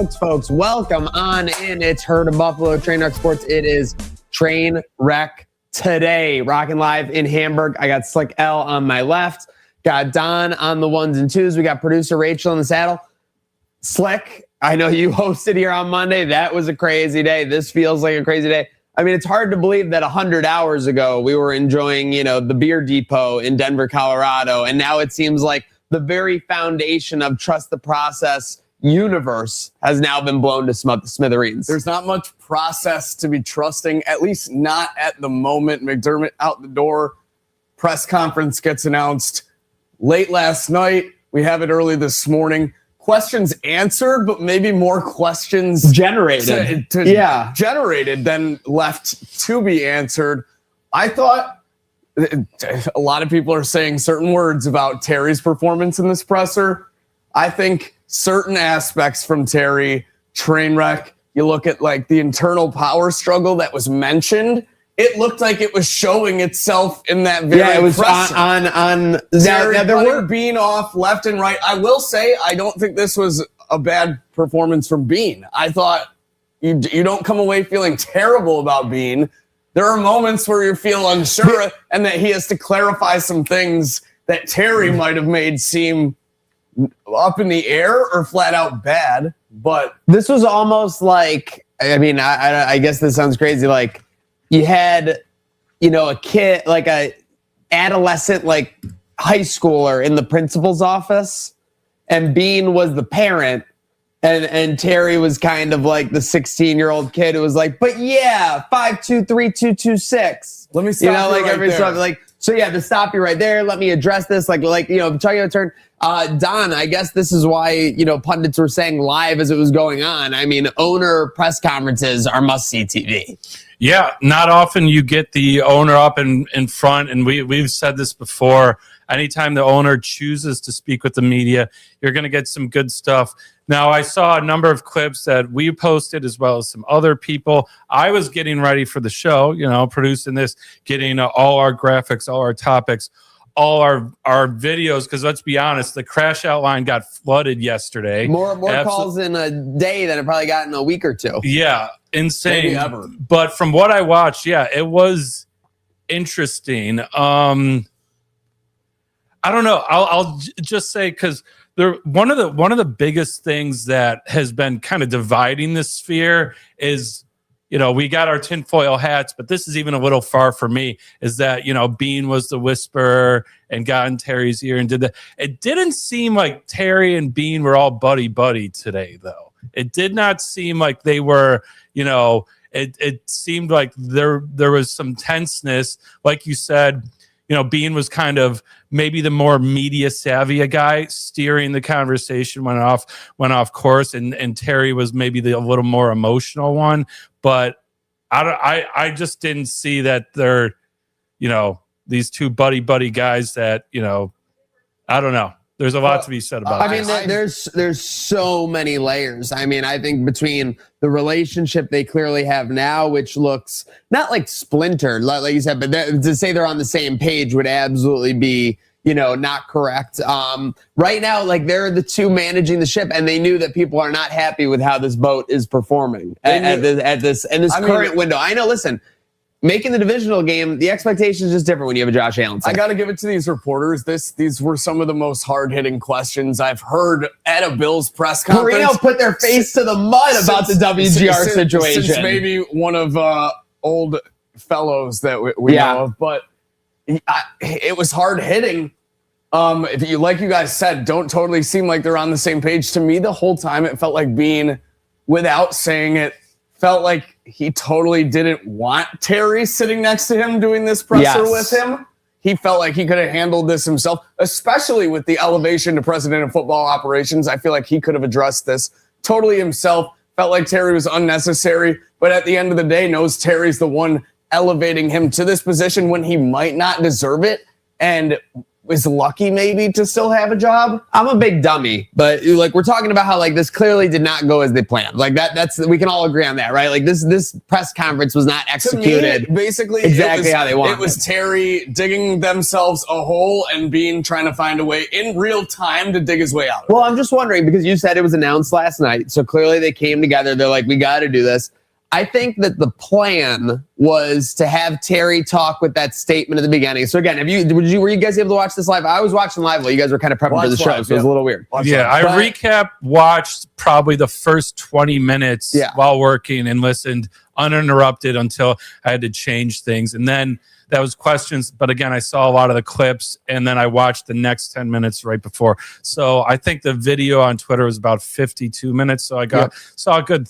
Folks, welcome on in. It's Herd of Buffalo, Trainwreck Sports. It is Trainwreck today. Rocking live in Hamburg. I got Slick L on my left. Got Don on the ones and twos. We got producer Rachel in the saddle. Slick, I know you hosted here on Monday. That was a crazy day. This feels like a crazy day. I mean, it's hard to believe that 100 hours ago we were enjoying, the beer depot in Denver, Colorado. And now it seems like the very foundation of trust the process universe has now been blown to smithereens. There's not much process to be trusting, at least not at the moment. McDermott out the door. Press conference gets announced late last night. We have it early this morning. Questions answered, but maybe more questions generated generated than left to be answered. I thought a lot of people are saying certain words about Terry's performance in this presser. I think certain aspects from Terry, Trainwreck, you look at like the internal power struggle that was mentioned, it looked like it was showing itself in that very it was presser. on there were Beane off left and right. I will say I don't think this was a bad performance from Beane. I thought you don't come away feeling terrible about Beane. There are moments where you feel unsure and that he has to clarify some things that Terry might have made seem up in the air or flat out bad. But this was almost like, I mean, I guess this sounds crazy. Like you had, a kid, like a adolescent, like high schooler in the principal's office, and Beane was the parent, and Terry was kind of like the 16-year-old kid who was like, but yeah, 5232226. Let me stop like right every there. sort of like. So yeah, to stop you right there, let me address this. Talking about turn. Don, I guess this is why, pundits were saying live as it was going on. I mean, owner press conferences are must-see TV. Yeah, not often you get the owner up in front, and we've said this before. Anytime the owner chooses to speak with the media, you're going to get some good stuff. Now, I saw a number of clips that we posted as well as some other people. I was getting ready for the show, producing this, getting all our graphics, all our topics, all our videos, because let's be honest, the crash out line got flooded yesterday. More calls in a day than it probably got in a week or two. Yeah, insane. Maybe ever. But from what I watched, it was interesting. I don't know. I'll just say, because one of the biggest things that has been kind of dividing this sphere is, we got our tinfoil hats, but this is even a little far for me, is that, Beane was the whisperer and got in Terry's ear and did that. It didn't seem like Terry and Beane were all buddy-buddy today, though. It did not seem like they were, it seemed like there was some tenseness. Like you said, Beane was kind of maybe the more media savvy guy steering the conversation, went off course, and Terry was maybe a little more emotional one. But I just didn't see that they're, these two buddy guys that, I don't know. There's a lot to be said about this. I mean, there's so many layers. I mean, I think between the relationship they clearly have now, which looks not like splintered, like you said, but to say they're on the same page would absolutely be, not correct. Right now, like they're the two managing the ship, and they knew that people are not happy with how this boat is performing in this current window. I know, listen, making the divisional game, the expectation is just different when you have a Josh Allen. I got to give it to these reporters. These were some of the most hard-hitting questions I've heard at a Bills press conference. Marino put their face to the mud about the WGR situation. Since maybe one of old fellows that we know of, but it was hard-hitting. If you, like you guys said, don't totally seem like they're on the same page. To me, the whole time, it felt like Beane, without saying it, felt like he totally didn't want Terry sitting next to him doing this presser with him. He felt like he could have handled this himself, especially with the elevation to president of football operations. I feel like he could have addressed this totally himself. Felt like Terry was unnecessary, but at the end of the day, knows Terry's the one elevating him to this position when he might not deserve it. And is lucky maybe to still have a job. I'm a big dummy, but like we're talking about how like this clearly did not go as they planned. Like that's we can all agree on that, right? Like this press conference was not executed to me, basically exactly how they wanted. It was Terry digging themselves a hole and Beane trying to find a way in real time to dig his way out. Well, I'm just wondering because you said it was announced last night, so clearly they came together. They're like, we got to do this. I think that the plan was to have Terry talk with that statement at the beginning. So again, were you guys able to watch this live? I was watching live while you guys were kind of prepping for the show, so it was a little weird. I watched probably the first 20 minutes while working and listened uninterrupted until I had to change things. And then that was questions. But again, I saw a lot of the clips and then I watched the next 10 minutes right before. So I think the video on Twitter was about 52 minutes. So I saw a good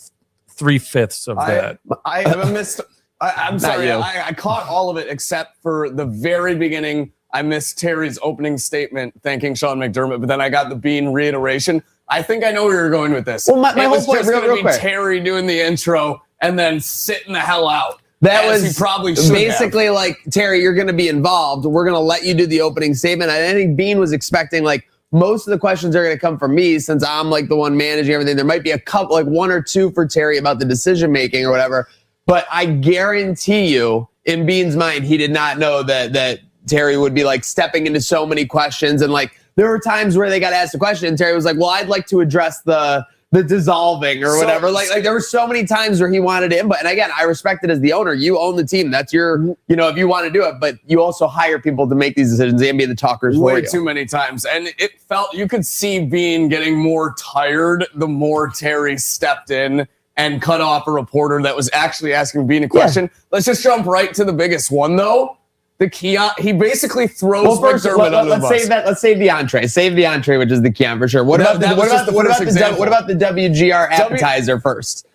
3/5 of that. I haven't missed. I'm sorry. I caught all of it except for the very beginning. I missed Terry's opening statement thanking Sean McDermott, but then I got the Beane reiteration. I think I know where you're going with this. Well, my whole point, real quick, Terry doing the intro and then sitting the hell out. That was he probably should basically have. Like, Terry, you're going to be involved. We're going to let you do the opening statement. I think Beane was expecting like most of the questions are going to come from me since I'm like the one managing everything. There might be a couple, like one or two for Terry about the decision making or whatever. But I guarantee you, in Beane's mind, he did not know that Terry would be like stepping into so many questions. And like there were times where they got asked a question and Terry was like, well, I'd like to address the dissolving or whatever. Like there were so many times where he wanted input. And again, I respect it as the owner. You own the team. That's your, if you want to do it, but you also hire people to make these decisions and be the talkers for you. Way too many times. And it felt, you could see Beane getting more tired the more Terry stepped in and cut off a reporter that was actually asking Beane a question. Let's just jump right to the biggest one though. The Keon, he basically throws McDermott under the bus. Let's save the entree. Save the entree, which is the Keon for sure. What about the WGR appetizer first?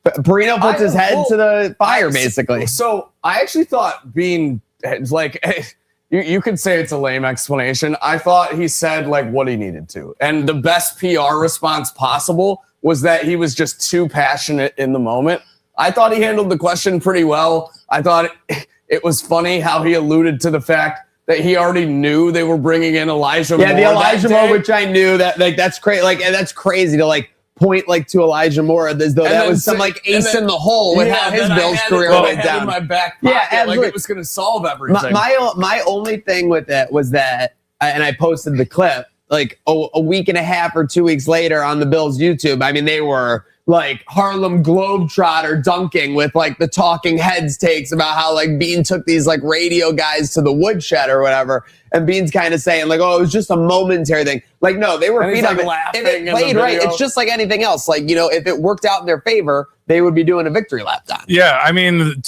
Perino puts his head to the fire, basically. So I actually thought Beane, like, you could say it's a lame explanation. I thought he said like what he needed to, and the best PR response possible was that he was just too passionate in the moment. I thought he handled the question pretty well. I thought it was funny how he alluded to the fact that he already knew they were bringing in Elijah Moore. Yeah, the Elijah Moore, which I knew that like that's crazy. Like, and that's crazy to like point like to Elijah Moore as though that was some like ace in the hole with how his Bills career went down. In my back pocket, like it was going to solve everything. My only thing with it was that, and I posted the clip like a week and a half or 2 weeks later on the Bills YouTube. I mean, they were like Harlem Globetrotter dunking with like the talking heads takes about how like Beane took these like radio guys to the woodshed or whatever. And Beane's kind of saying like, oh, it was just a momentary thing. Like, no, they were feeding like laughing. If it played right, it's just like anything else. Like, if it worked out in their favor, they would be doing a victory lap time. Yeah. I mean,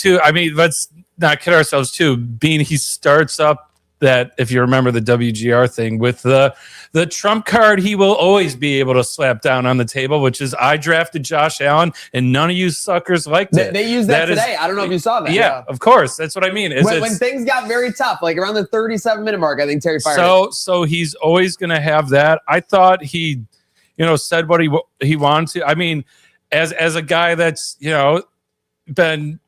let's not kid ourselves too. Beane, he starts up that, if you remember the WGR thing, with the trump card he will always be able to slap down on the table, which is I drafted Josh Allen and none of you suckers liked it. They used that today. I don't know if you saw that. Yeah, of course. That's what I mean. When things got very tough, like around the 37-minute mark, I think Terry fired it. So he's always going to have that. I thought he, said what he wanted to. I mean, as a guy that's, been,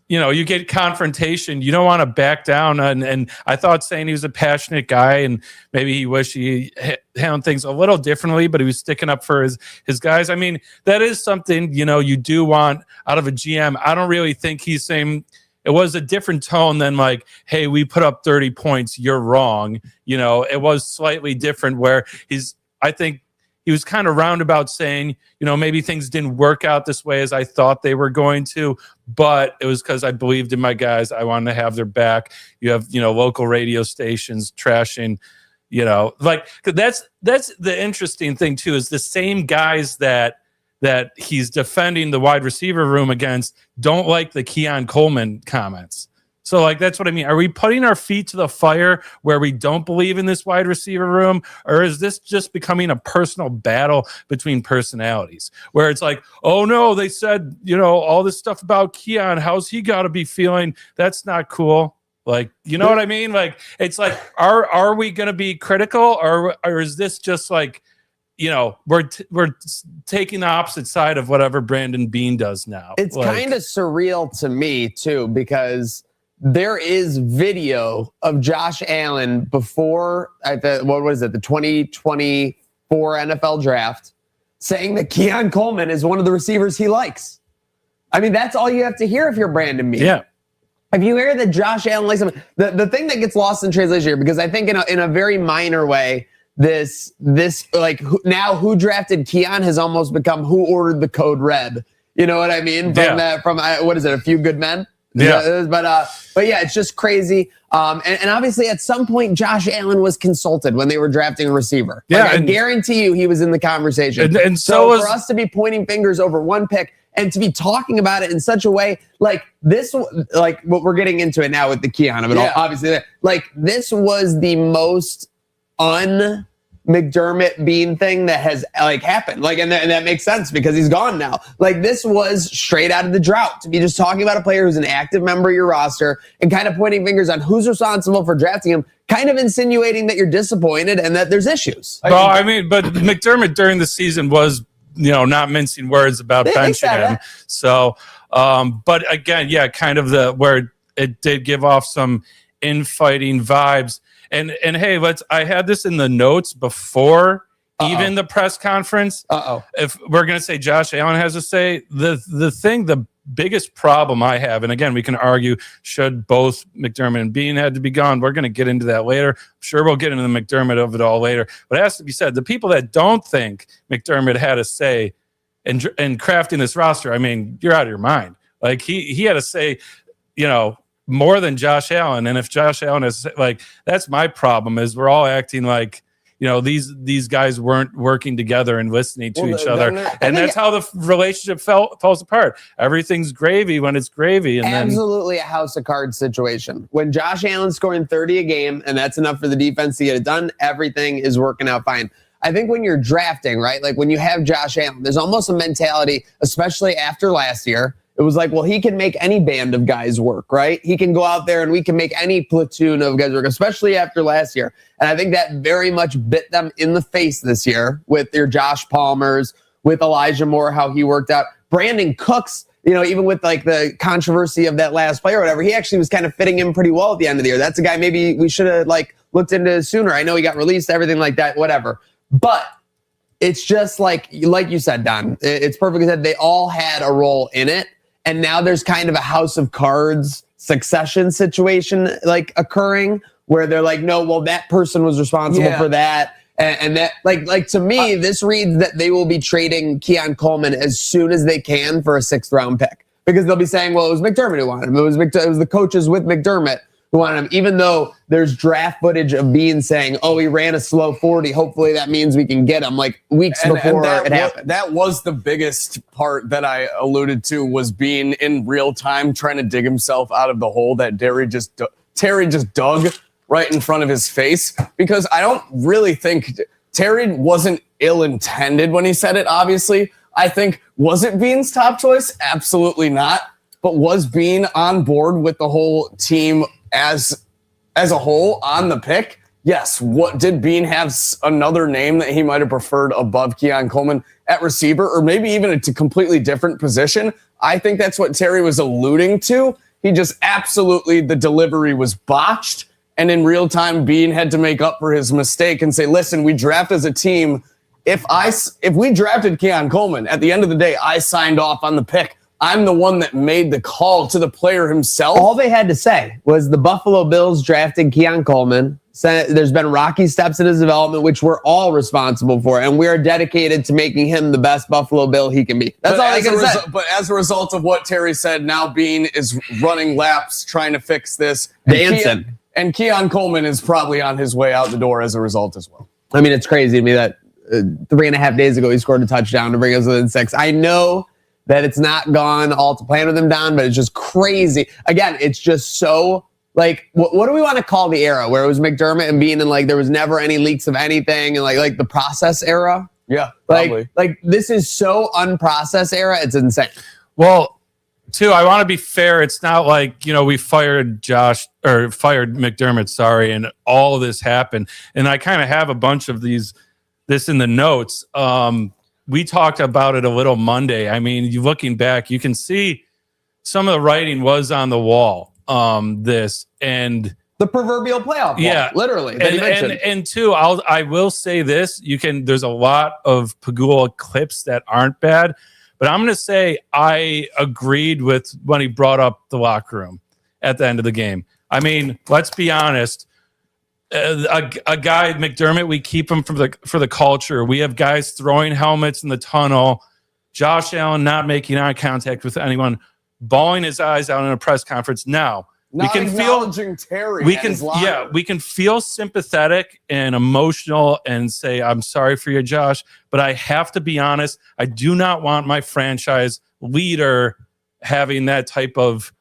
you get confrontation. You don't want to back down. And I thought saying he was a passionate guy and maybe he wished he handled things a little differently, but he was sticking up for his guys. I mean, that is something, you do want out of a GM. I don't really think he's saying it was a different tone than like, hey, we put up 30 points. You're wrong. It was slightly different where I think he was kind of roundabout saying, maybe things didn't work out this way as I thought they were going to, but it was because I believed in my guys. I wanted to have their back. You have, local radio stations trashing, like that's the interesting thing too, is the same guys that he's defending the wide receiver room against don't like the Keon Coleman comments. So, like, that's what I mean. Are we putting our feet to the fire where we don't believe in this wide receiver room? Or is this just becoming a personal battle between personalities where it's like, oh, no, they said, all this stuff about Keon. How's he got to be feeling? That's not cool. Like, you know what I mean? Like, it's like, are we going to be critical or is this just like, we're taking the opposite side of whatever Brandon Beane does now? It's kind of surreal to me, too, because there is video of Josh Allen before at the 2024 NFL draft saying that Keon Coleman is one of the receivers he likes. I mean, that's all you have to hear if you're Brandon Beane. Yeah. If you hear that Josh Allen likes him, the thing that gets lost in translation here, because I think in a very minor way, this like now who drafted Keon has almost become who ordered the code red. You know what I mean? From what is it? A Few Good Men. Yeah. But yeah, it's just crazy. And obviously at some point Josh Allen was consulted when they were drafting a receiver. Yeah. Like, I guarantee you he was in the conversation. And so for us to be pointing fingers over one pick and to be talking about it in such a way like this, like what we're getting into it now with the Keon of it all, obviously, like this was the most McDermott Beane thing that has like happened. Like, and that makes sense because he's gone now. Like this was straight out of the drought to be just talking about a player who's an active member of your roster and kind of pointing fingers on who's responsible for drafting him, kind of insinuating that you're disappointed and that there's issues. Well, I mean, but McDermott during the season was, not mincing words about benching him. So, but again, yeah, kind of where it did give off some infighting vibes. And hey, I had this in the notes before even the press conference. If we're going to say Josh Allen has to say, the biggest problem I have, and again, we can argue, should both McDermott and Beane had to be gone? We're going to get into that later. I'm sure we'll get into the McDermott of it all later. But it has to be said, the people that don't think McDermott had a say in crafting this roster, I mean, you're out of your mind. Like he had to say, more than Josh Allen. And if Josh Allen is like, that's my problem, is we're all acting like, these guys weren't working together and listening to each other. And that's how the relationship falls apart. Everything's gravy when it's gravy. And absolutely a house of cards situation. When Josh Allen's scoring 30 a game and that's enough for the defense to get it done, everything is working out fine. I think when you're drafting, right, like when you have Josh Allen, there's almost a mentality, especially after last year. It was like, well, he can make any band of guys work, right? He can go out there and we can make any platoon of guys work, especially after last year. And I think that very much bit them in the face this year with their Josh Palmers, with Elijah Moore, how he worked out. Brandon Cooks, even with like the controversy of that last play or whatever, he actually was kind of fitting in pretty well at the end of the year. That's a guy maybe we should have like looked into sooner. I know he got released, everything like that, whatever. But it's just like you said, Don, it's perfectly said. They all had a role in it. And now there's kind of a house of cards succession situation like occurring where they're like, no, well, that person was responsible for that. And that like to me, this reads that they will be trading Keon Coleman as soon as they can for a 6th round pick because they'll be saying, well, it was McDermott who wanted him. It was the coaches with McDermott who wanted him, even though there's draft footage of Beane saying, oh, he ran a slow 40. Hopefully that means we can get him like weeks before it happened. That was the biggest part that I alluded to was Beane in real time trying to dig himself out of the hole that Terry just dug right in front of his face, because I don't really think Terry wasn't ill-intended when he said it, obviously. I think, was it Beane's top choice? Absolutely not. But was Beane on board with the whole team as a whole on the pick? Yes. What did Beane have another name that he might have preferred above Keon Coleman at receiver, or maybe even a completely different position? I think that's what Terry was alluding to. He just absolutely, the delivery was botched. And in real time, Beane had to make up for his mistake and say, listen, we draft as a team. If we drafted Keon Coleman, at the end of the day, I signed off on the pick. I'm the one that made the call to the player himself. All they had to say was the Buffalo Bills drafted Keon Coleman. There's been rocky steps in his development, which we're all responsible for, and we are dedicated to making him the best Buffalo Bill he can be. That's all they can say. But as a result of what Terry said, now Beane is running laps trying to fix this. Dancing. And Keon Coleman is probably on his way out the door as a result as well. I mean, it's crazy to me that 3.5 days ago he scored a touchdown to bring us within 6. I know that it's not gone all to plan with him down, but it's just crazy. Again, it's just so like, what do we want to call the era where it was McDermott and Beane and like there was never any leaks of anything and like the process era? Yeah, probably. Like this is so unprocessed era. It's insane. Well, too, I want to be fair. It's not like, we fired McDermott, sorry, and all of this happened. And I kind of have a bunch of this in the notes. We talked about it a little Monday. I mean, looking back, you can see some of the writing was on the wall. this and the proverbial playoff ball, literally. And two, I will say this: there's a lot of Pegula clips that aren't bad, but I'm going to say I agreed with when he brought up the locker room at the end of the game. I mean, let's be honest. A guy, McDermott, we keep him for the culture. We have guys throwing helmets in the tunnel. Josh Allen not making eye contact with anyone, bawling his eyes out in a press conference. Now we can feel Terry. We can feel sympathetic and emotional and say, "I'm sorry for you, Josh." But I have to be honest. I do not want my franchise leader having that type of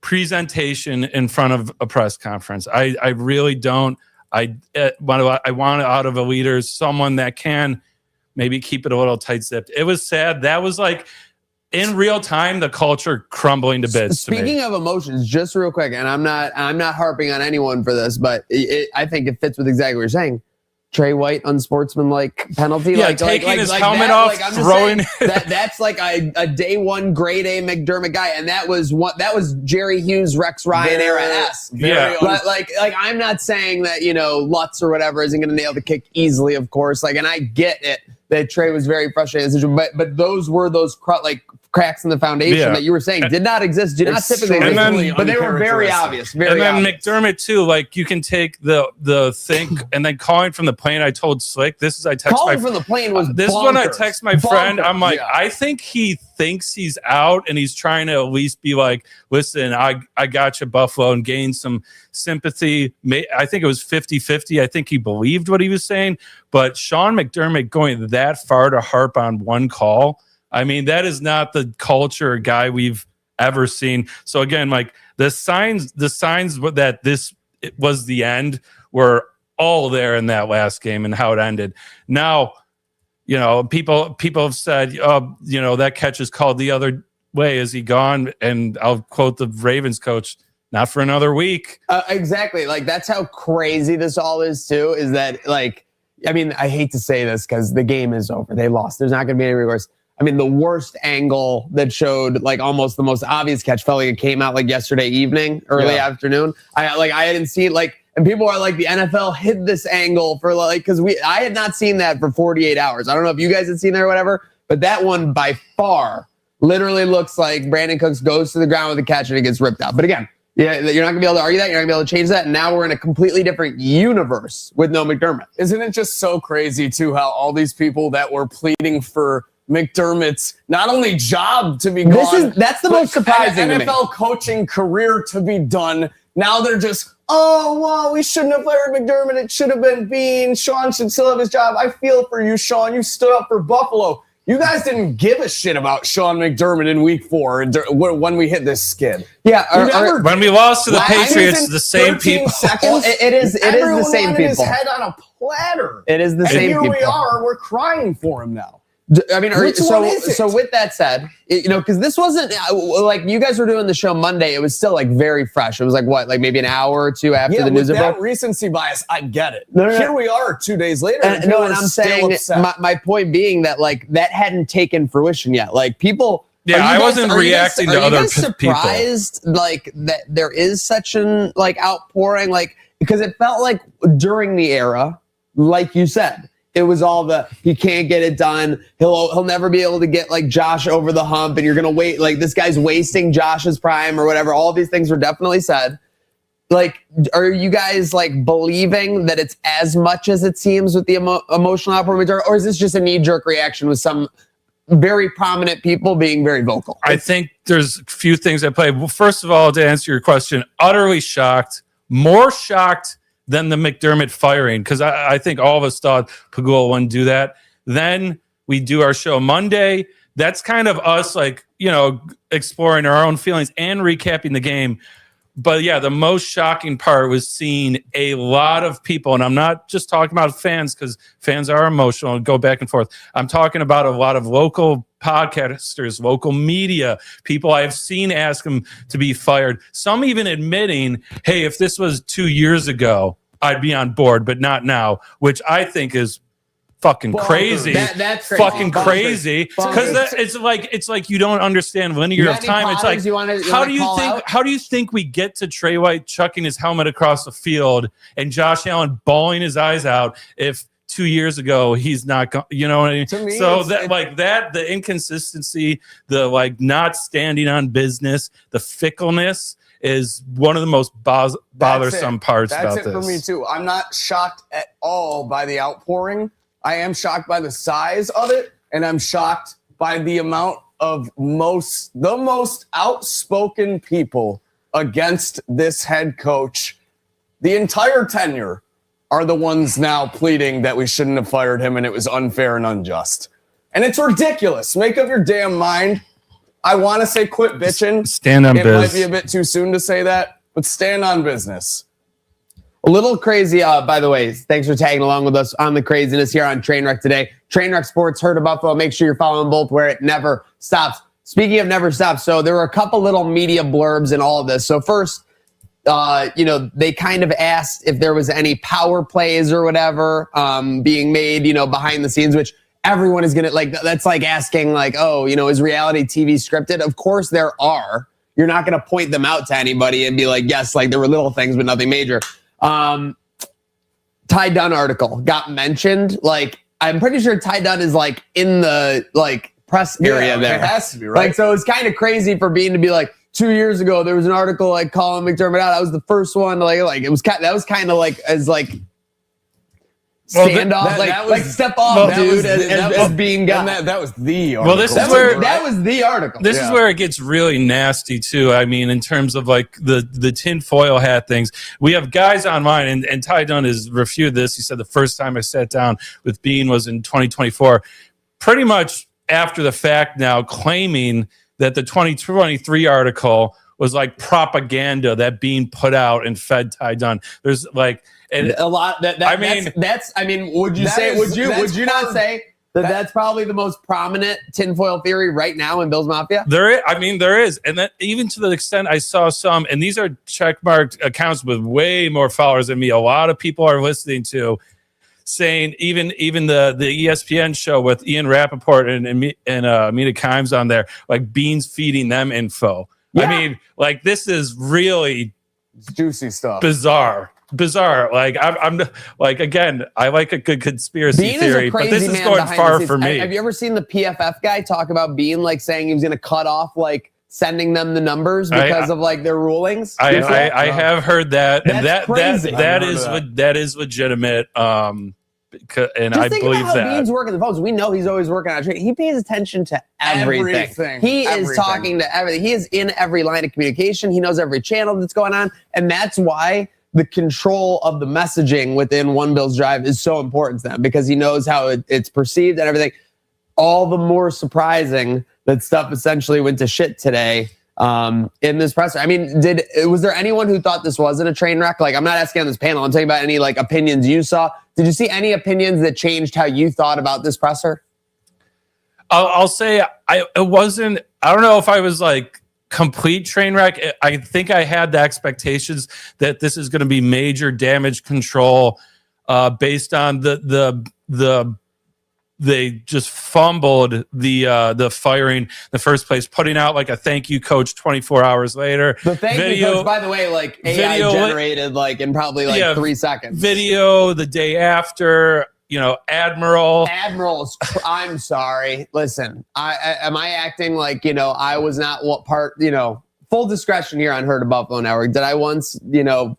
presentation in front of a press conference. I really don't. I want out of a leader someone that can maybe keep it a little tight-zipped. It was sad. That was like in real time the culture crumbling to bits. Speaking of emotions, just real quick, and I'm not harping on anyone for this, but I think it fits with exactly what you're saying. Trey White, unsportsmanlike penalty. Yeah, taking his helmet off, throwing. That's like a day one grade A McDermott guy, and that was Jerry Hughes, Rex Ryan era-esque. Yeah, but like I'm not saying that Lutz or whatever isn't going to nail the kick easily, of course. And I get it that Trey was very frustrated, but those were those cracks in the foundation that you were saying did not exist, do not typically exist, but they were very obvious. And then McDermott too, like you can take the think and then calling from the plane. I told Slick, from the plane was this is when I text my friend. I'm like, I think he thinks he's out and he's trying to at least be like, listen, I got you, Buffalo, and gain some sympathy. I think it was 50-50. I think he believed what he was saying, but Sean McDermott going that far to harp on one call, I mean, that is not the culture guy we've ever seen. So again, like the signs that this was the end were all there in that last game and how it ended. Now, people have said, that catch is called the other way. Is he gone? And I'll quote the Ravens coach, not for another week. Exactly. Like that's how crazy this all is too, is that I hate to say this because the game is over. They lost. There's not going to be any recourse. I mean, the worst angle that showed almost the most obvious catch felt like it came out yesterday evening, early afternoon. I hadn't seen and people are like, the NFL hid this angle for because I had not seen that for 48 hours. I don't know if you guys had seen that or whatever, but that one by far literally looks like Brandon Cooks goes to the ground with a catch and it gets ripped out. But again, you're not gonna be able to argue that. You're not gonna be able to change that. And now we're in a completely different universe with no McDermott. Isn't it just so crazy too how all these people that were pleading for McDermott's not only job to be gone, that's the most surprising NFL coaching career to be done. Now they're just, we shouldn't have fired McDermott. It should have been Beane. Sean should still have his job. I feel for you, Sean. You stood up for Buffalo. You guys didn't give a shit about Sean McDermott in week 4 when we hit this skid. Yeah, when we lost to the Patriots, the same people. It is the same people. His head on a platter. It is the same people. Here we are. We're crying for him now. I mean, so with that said, because this wasn't you guys were doing the show Monday, it was still very fresh. It was maybe an hour or two after the news broke. That recency bias, I get it. No. Here we are 2 days later. And I'm saying my point being that that hadn't taken fruition yet. People. Yeah, I wasn't reacting to other people. Are you guys surprised that there is such an outpouring because it felt like during the era, like you said. It was all he can't get it done. He'll never be able to get Josh over the hump, and you're gonna wait this guy's wasting Josh's prime or whatever. All these things were definitely said. Are you guys believing that it's as much as it seems with the emotional outpouring, or is this just a knee-jerk reaction with some very prominent people being very vocal? I think there's a few things at play. Well, first of all, to answer your question, utterly shocked, more shocked than the McDermott firing, because I think all of us thought Pegula wouldn't do that. Then we do our show Monday. That's kind of us exploring our own feelings and recapping the game. But yeah, the most shocking part was seeing a lot of people, and I'm not just talking about fans because fans are emotional and go back and forth. I'm talking about a lot of local podcasters, local media, people I've seen ask him to be fired. Some even admitting, hey, if this was 2 years ago, I'd be on board, but not now, which I think is fucking crazy. That's crazy. Fucking crazy. Because it's like you don't understand linear of time. It's like how do you think we get to Trey White chucking his helmet across the field and Josh Allen bawling his eyes out if 2 years ago he's not you know what I mean? So the inconsistency, the like not standing on business, the fickleness is one of the most bothersome parts about this. That's it for me too. I'm not shocked at all by the outpouring. I am shocked by the size of it, and I'm shocked by the amount of the most outspoken people against this head coach. The entire tenure are the ones now pleading that we shouldn't have fired him and it was unfair and unjust. And it's ridiculous. Make up your damn mind. I want to say quit bitching. Stand on business. It might be a bit too soon to say that, but stand on business. A little crazy, by the way. Thanks for tagging along with us on the craziness here on Trainwreck today. Trainwreck Sports, Herd of Buffalo. Make sure you're following both where it never stops. Speaking of never stops, so there were a couple little media blurbs in all of this. So first, they kind of asked if there was any power plays or whatever being made, behind the scenes, which everyone is gonna like. That's like asking, like, oh, is reality TV scripted? Of course there are. You're not gonna point them out to anybody and be like, yes, like there were little things, but nothing major. Ty Dunn article got mentioned. Like, I'm pretty sure Ty Dunn is like in the like press area there. It has to be, right? Like, so it's kind of crazy for Bean to be like, 2 years ago there was an article like calling McDermott out. I was the first one to like it was that was kind of like as like stand off, like step off, dude, as being got. That was the article. Well, that was the article. This is where it gets really nasty too. I mean, in terms of like the tinfoil hat things, we have guys online, and Ty Dunn has refuted this. He said the first time I sat down with Bean was in 2024, pretty much after the fact now, claiming that the 2023 article was like propaganda that Bean put out and fed Ty Dunn. There's like a lot that would you not say that's probably the most prominent tinfoil theory right now in Bills Mafia? There is. And that even to the extent I saw some, and these are checkmarked accounts with way more followers than me. A lot of people are listening to saying even the ESPN show with Ian Rappaport and Mina Kimes on there, like Bean's feeding them info. Yeah. I mean, like this is really juicy stuff. Bizarre. Like I'm like, again, I like a good conspiracy Bean theory, but this is going far for me. Have you ever seen the PFF guy talk about Bean like saying he was going to cut off like sending them the numbers because of like their rulings? I have heard that, and crazy. that is legitimate. And just I think believe about how that Bean's working the phones. We know he's always working on training. He pays attention to everything. He is talking to everything. He is in every line of communication. He knows every channel that's going on, and that's why the control of the messaging within One Bills Drive is so important to them, because he knows how it's perceived and everything. All the more surprising that stuff essentially went to shit today in this presser. I mean, was there anyone who thought this wasn't a train wreck? Like, I'm not asking on this panel. I'm talking about any like opinions you saw. Did you see any opinions that changed how you thought about this presser? I'll say it wasn't. I don't know if I was like complete train wreck. I think I had the expectations that this is going to be major damage control based on they just fumbled the firing in the first place, putting out like a thank you coach 24 hours later. The thank you coach, by the way, like AI generated like in probably like 3 seconds. Video the day after, Admiral, I'm sorry. Listen, am I acting like, I was not what part, full discretion here on Herd of Buffalo Network. Did I once,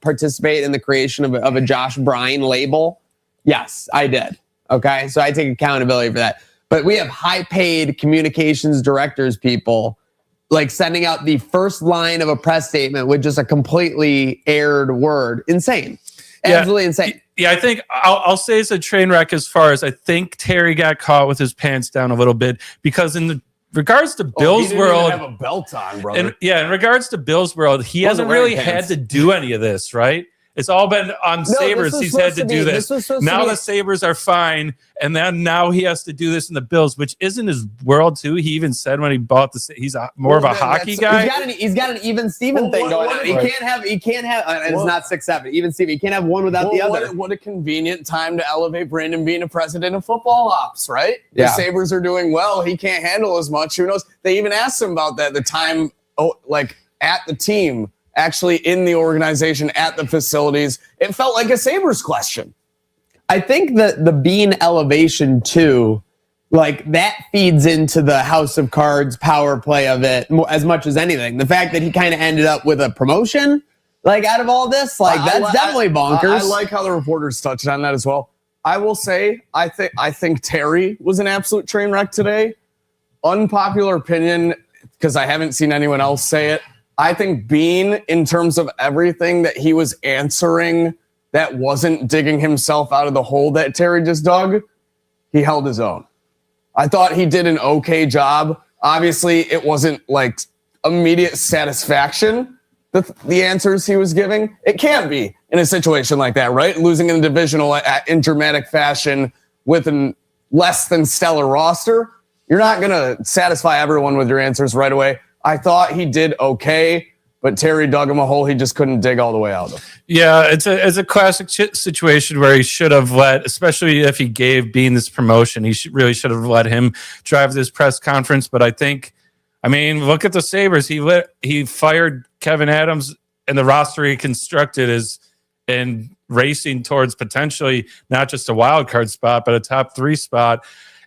participate in the creation of a Josh Brine label? Yes, I did. Okay, so I take accountability for that. But we have high-paid communications directors, people, like sending out the first line of a press statement with just a completely aired word. Insane. Absolutely insane. Yeah, I think I'll say it's a train wreck as far as I think Terry got caught with his pants down a little bit, because in regards to Bill's world, even have a belt on, brother. In regards to Bill's world, he hasn't really had to do any of this, right? It's all been on Sabres. He's had to do this. Now the Sabres are fine, and then now he has to do this in the Bills, which isn't his world too. He even said when he bought he's more of a hockey guy. He's got an even Steven thing going on. He can't have. And it's not 6-7. Even Steven. He can't have one without the other. What a convenient time to elevate Brandon Beane to president of football ops, right? Yeah. The Sabres are doing well. He can't handle as much. Who knows? They even asked him about that. The time, at the team. Actually in the organization at the facilities. It felt like a Sabres question. I think that the Beane elevation too, like that feeds into the House of Cards power play of it as much as anything. The fact that he kind of ended up with a promotion, like out of all this, like that's definitely bonkers. I like how the reporters touched on that as well. I will say, I think Terry was an absolute train wreck today. Unpopular opinion, because I haven't seen anyone else say it. I think Beane, in terms of everything that he was answering that wasn't digging himself out of the hole that Terry just dug, he held his own. I thought he did an okay job. Obviously, it wasn't like immediate satisfaction, the answers he was giving. It can't be in a situation like that, right? Losing in the divisional in dramatic fashion with a less than stellar roster. You're not going to satisfy everyone with your answers right away. I thought he did okay, but Terry dug him a hole he just couldn't dig all the way out of. Yeah, it's a classic situation where he should have let, especially if he gave Beane this promotion, he really should have let him drive this press conference. But I mean, look at the Sabres. He fired Kevin Adams, and the roster he constructed is in racing towards potentially not just a wild card spot, but a top 3 spot.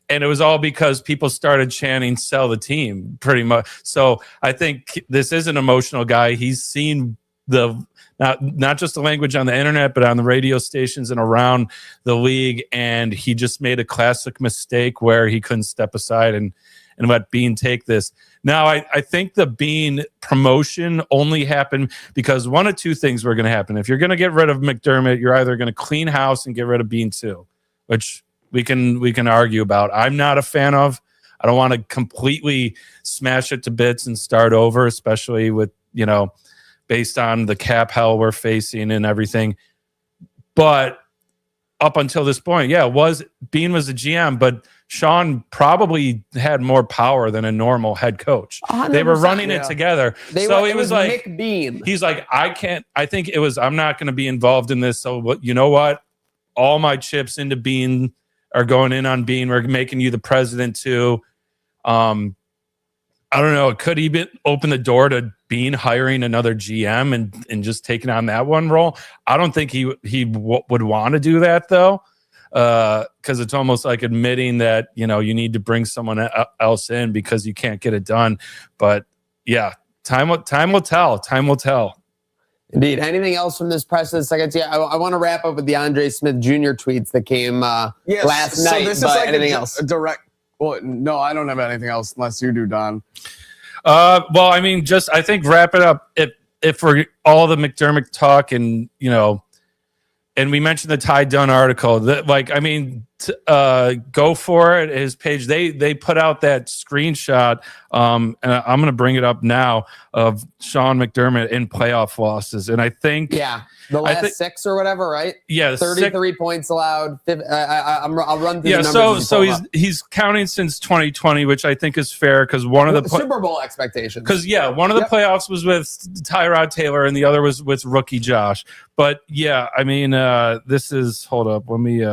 And it was all because people started chanting, sell the team, pretty much. So I think this is an emotional guy. He's seen not just the language on the internet, but on the radio stations and around the league. And he just made a classic mistake where he couldn't step aside and let Beane take this. Now, I think the Beane promotion only happened because one of two things were going to happen. If you're going to get rid of McDermott, you're either going to clean house and get rid of Beane too, which we can argue about. I'm not a fan of. I don't want to completely smash it to bits and start over, especially with, based on the cap hell we're facing and everything. But up until this point, Beane was a GM, but Sean probably had more power than a normal head coach. They were running it together. He was like, Mick Beane. He's like, I'm not going to be involved in this. So you know what? All my chips into Beane are going in on Beane. We're making you the president too. I don't know. Could he open the door to Beane hiring another GM and just taking on that one role? I don't think he would want to do that though, because it's almost like admitting that you need to bring someone else in because you can't get it done. But yeah, time will tell. Time will tell. Indeed. Anything else from this press seconds? Yeah, I want to wrap up with the Andre Smith Jr. tweets that came last night. This but is like anything else? A direct. Well, no, I don't have anything else unless you do, Don. Well, I mean, I think wrap it up. If we're all the McDermott talk and and we mentioned the Ty Dunn article that, go for it. His page, they put out that screenshot. And I'm going to bring it up now of Sean McDermott in playoff losses. And I think, the last 6 or whatever, right? Yeah. 33 points allowed. I'll run through the numbers. So he's counting since 2020, which I think is fair because one of the Super Bowl expectations. Because one of the playoffs was with Tyrod Taylor and the other was with rookie Josh. But I mean, this is, hold up, let me.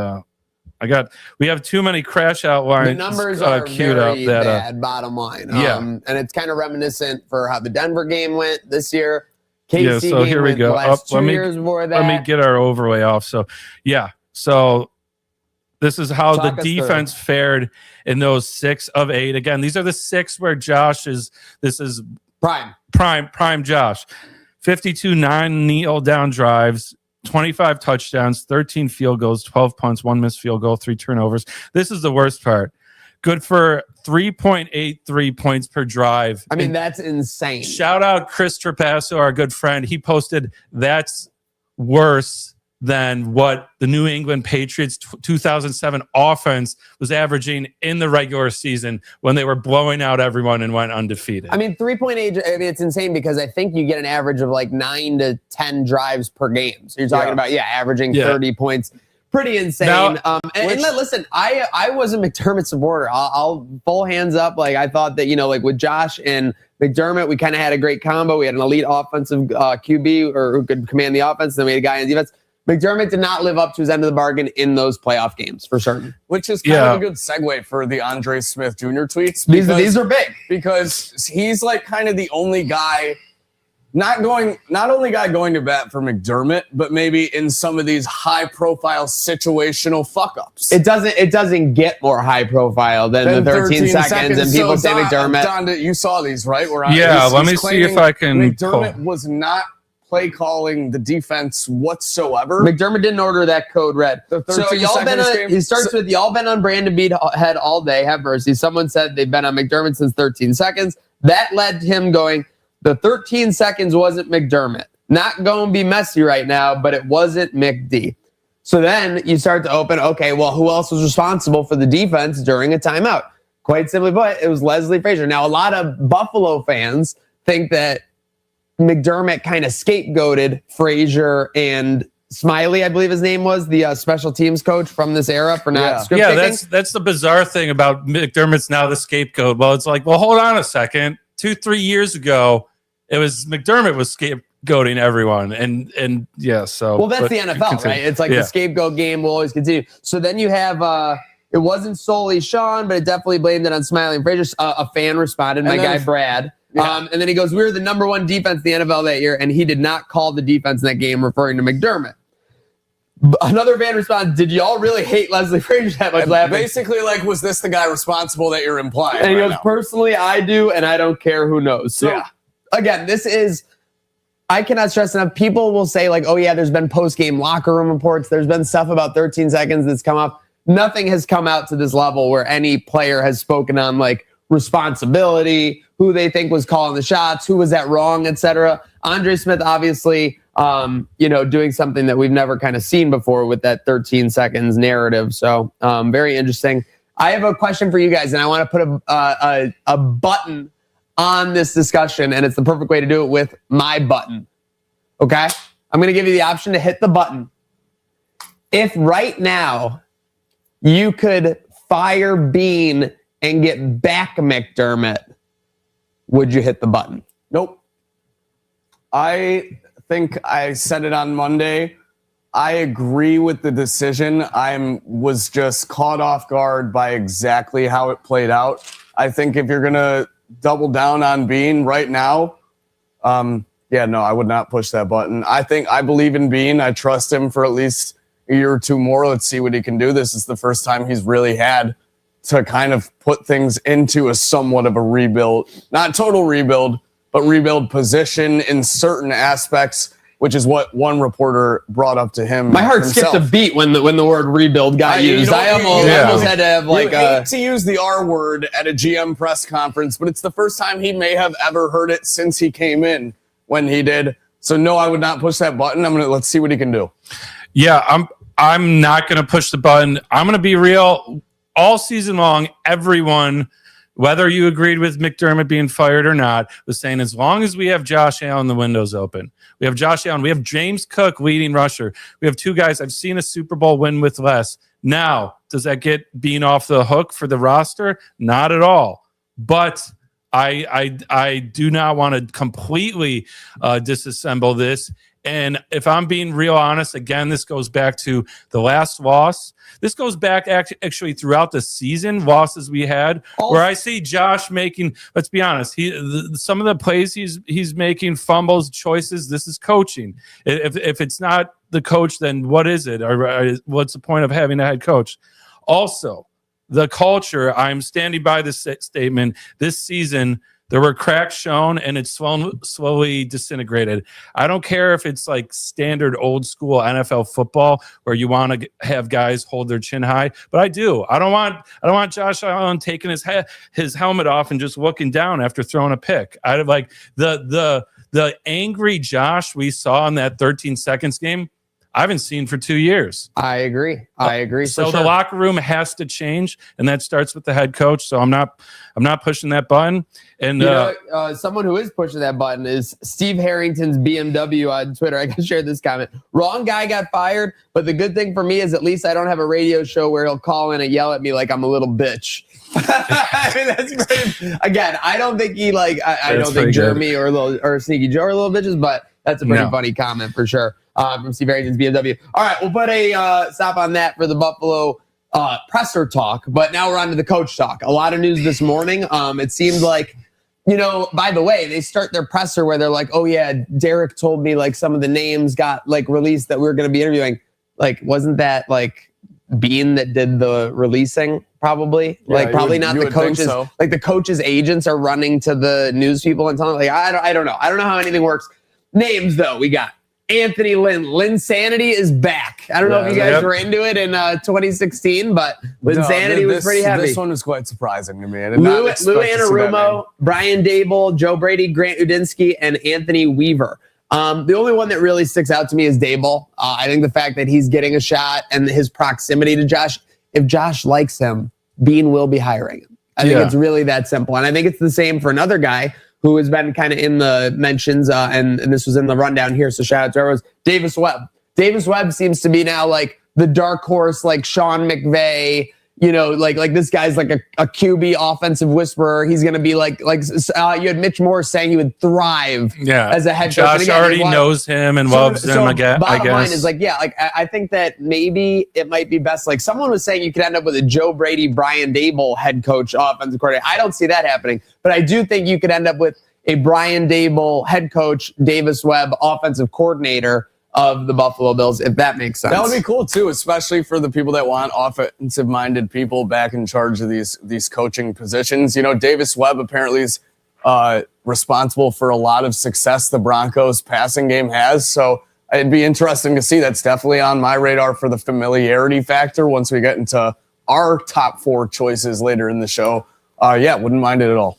We have too many crash out lines. The numbers are very bad, bottom line. And it's kind of reminiscent for how the Denver game went this year. KC so here we go. Let me get our overlay off. So, so this is how the defense fared in those 6 of 8. Again, these are the 6 where Josh is. This is prime Josh. 52-9 kneel down drives. 25 touchdowns, 13 field goals, 12 punts, 1 missed field goal, 3 turnovers. This is the worst part. Good for 3.83 points per drive. I mean, that's insane. Shout out Chris Trapasso, our good friend. He posted that's worse than what the New England Patriots 2007 offense was averaging in the regular season when they were blowing out everyone and went undefeated. I mean, 3.8, I mean, it's insane because I think you get an average of like 9 to 10 drives per game. So you're talking about, averaging 30 points. Pretty insane. Now, and listen, I was a McDermott supporter. I'll full hands up. Like, I thought that, like with Josh and McDermott, we kind of had a great combo. We had an elite offensive QB who could command the offense. Then we had a guy in defense. McDermott did not live up to his end of the bargain in those playoff games, for certain. Which is kind of a good segue for the Andre Smith Jr. tweets. These are big. Because he's like kind of the only guy, not only guy going to bat for McDermott, but maybe in some of these high-profile situational fuck-ups. It doesn't get more high-profile than the 13 seconds, and people say McDermott. Don, you saw these, right? Let me see if I can. McDermott was not play calling the defense whatsoever. McDermott didn't order that code red. So y'all been he starts with y'all been on Brandon Beat head all day. Have mercy. Someone said they've been on McDermott since 13 seconds. That led to him going, the 13 seconds wasn't McDermott. Not going to be messy right now, but it wasn't McD. So then you start to open, okay, well, who else was responsible for the defense during a timeout? Quite simply put, it was Leslie Frazier. Now, a lot of Buffalo fans think that McDermott kind of scapegoated Frazier and Smiley, I believe his name was, the special teams coach from this era for not script picking. That's the bizarre thing about McDermott's now the scapegoat. Well, it's like, well, hold on a second. 2-3 years ago, it was McDermott was scapegoating everyone. And so. Well, that's the NFL, right? It's like the scapegoat game will always continue. So then you have, it wasn't solely Sean, but it definitely blamed it on Smiley and Frazier. A fan responded, my guy Brad. And then he goes, we were the number one defense in the NFL that year, and he did not call the defense in that game, referring to McDermott. Another fan responds, did y'all really hate Leslie Frazier that much? Basically, like, was this the guy responsible that you're implying? And he goes, personally, I do, and I don't care who knows. So, again, this is, I cannot stress enough. People will say, like, oh, yeah, there's been post-game locker room reports. There's been stuff about 13 seconds that's come up. Nothing has come out to this level where any player has spoken on, like, responsibility, who they think was calling the shots, who was that wrong, etc. Andre Smith, obviously, doing something that we've never kind of seen before with that 13 seconds narrative. So very interesting. I have a question for you guys, and I want to put a button on this discussion, and it's the perfect way to do it with my button. Okay? I'm going to give you the option to hit the button. If right now you could fire Beane and get back McDermott, would you hit the button? Nope. I think I said it on Monday. I agree with the decision. I was just caught off guard by exactly how it played out. I think if you're going to double down on Beane right now, I would not push that button. I believe in Beane. I trust him for at least a year or two more. Let's see what he can do. This is the first time he's really had to kind of put things into a somewhat of a rebuild, not total rebuild, but rebuild position in certain aspects, which is what one reporter brought up to him. My heart skipped a beat when the word rebuild got used. I almost had to have like hate to use the R word at a GM press conference, but it's the first time he may have ever heard it since he came in when he did. So no, I would not push that button. Let's see what he can do. Yeah, I'm not gonna push the button. I'm gonna be real. All season long, everyone, whether you agreed with McDermott being fired or not, was saying as long as we have Josh Allen, the window's open. We have Josh Allen. We have James Cook, leading rusher. We have two guys. I've seen a Super Bowl win with less. Now, does that get Beane off the hook for the roster? Not at all. But I do not want to completely disassemble this. And if I'm being real honest, again, this goes back to the last loss. This goes back actually throughout the season, losses we had, where I see Josh making, let's be honest, some of the plays he's making, fumbles, choices, this is coaching. If it's not the coach, then what is it? Or what's the point of having a head coach? Also, the culture, I'm standing by this statement, this season, there were cracks shown, and it's slowly disintegrated. I don't care if it's like standard old school NFL football where you want to have guys hold their chin high, but I do. I don't want Josh Allen taking his helmet off and just looking down after throwing a pick. I like the angry Josh we saw in that 13 seconds game. I haven't seen for 2 years. I agree. So the locker room has to change, and that starts with the head coach. So I'm not pushing that button. And someone who is pushing that button is Steve Harrington's BMW on Twitter. I can share this comment. Wrong guy got fired, but the good thing for me is at least I don't have a radio show where he'll call in and yell at me like I'm a little bitch. I mean, that's pretty, again, I don't think he I don't think Jeremy or Sneaky Joe are little bitches, but that's a pretty funny comment for sure from Steve Harrington's BMW. All right, we'll put a stop on that for the Buffalo presser talk, but now we're on to the coach talk. A lot of news this morning. It seemed like, by the way, they start their presser where they're like, oh yeah, Derek told me like some of the names got like released that we were going to be interviewing. Like, wasn't that like BEANE that did the releasing? Probably probably not the coaches. So. Like the coaches' agents are running to the news people and telling them, like, I don't know. I don't know how anything works. Names though, we got Anthony Lynn. Linsanity is back. I don't know if you guys were into it in 2016, but Linsanity was pretty heavy. This one was quite surprising to me. Lou Anarumo, Brian Dable, Joe Brady, Grant Udinsky, and Anthony Weaver. The only one that really sticks out to me is Dable. I think the fact that he's getting a shot and his proximity to Josh, if Josh likes him, BEANE will be hiring him. I think it's really that simple. And I think it's the same for another guy who has been kind of in the mentions, and this was in the rundown here, so shout out to everyone, Davis Webb. Davis Webb seems to be now like the dark horse, like Sean McVay, like this guy's like a QB offensive whisperer. He's going to be like you had Mitch Morse saying he would thrive as a head coach. Josh already knows him and loves him, I guess. Bottom line is I think that maybe it might be best. Like someone was saying you could end up with a Joe Brady, Brian Dable head coach, offensive coordinator. I don't see that happening, but I do think you could end up with a Brian Dable head coach, Davis Webb offensive coordinator of the Buffalo Bills, if that makes sense. That would be cool too, especially for the people that want offensive-minded people back in charge of these coaching positions. Davis Webb apparently is responsible for a lot of success the Broncos passing game has. So it'd be interesting to see. That's definitely on my radar for the familiarity factor once we get into our top 4 choices later in the show. Wouldn't mind it at all.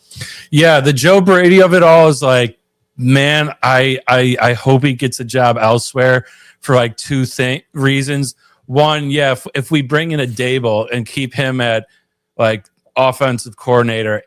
Yeah, the Joe Brady of it all is like, man, I hope he gets a job elsewhere for like 2 reasons. One, if we bring in a Dable and keep him at like offensive coordinator,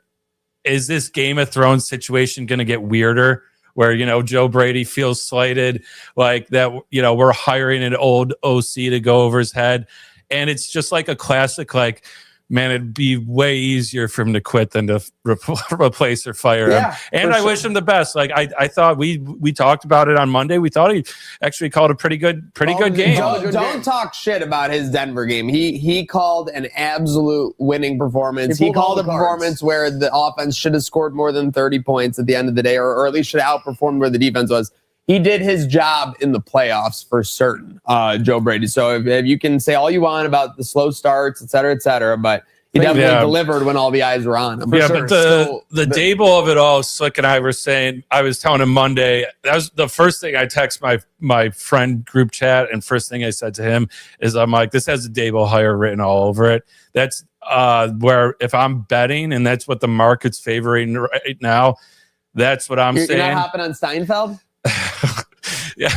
is this Game of Thrones situation going to get weirder where, Joe Brady feels slighted, like that, we're hiring an old OC to go over his head. And it's just like a classic, like, man, it'd be way easier for him to quit than to replace or fire him. And I wish him the best. Like I thought we talked about it on Monday. We thought he actually called a pretty good game. Don't talk shit about his Denver game. He called an absolute winning performance. He called a performance where the offense should have scored more than 30 points at the end of the day, or at least should have outperformed where the defense was. He did his job in the playoffs for certain, Joe Brady. So if you can say all you want about the slow starts, et cetera, but he definitely delivered when all the eyes were on him. But the Dable of it all, Slick and I were saying, I was telling him Monday, that was the first thing I text my friend group chat, and first thing I said to him is, I'm like, this has a Dable hire written all over it. That's where if I'm betting, and that's what the market's favoring right now, that's what I'm saying. You're not hopping on Steinfeld?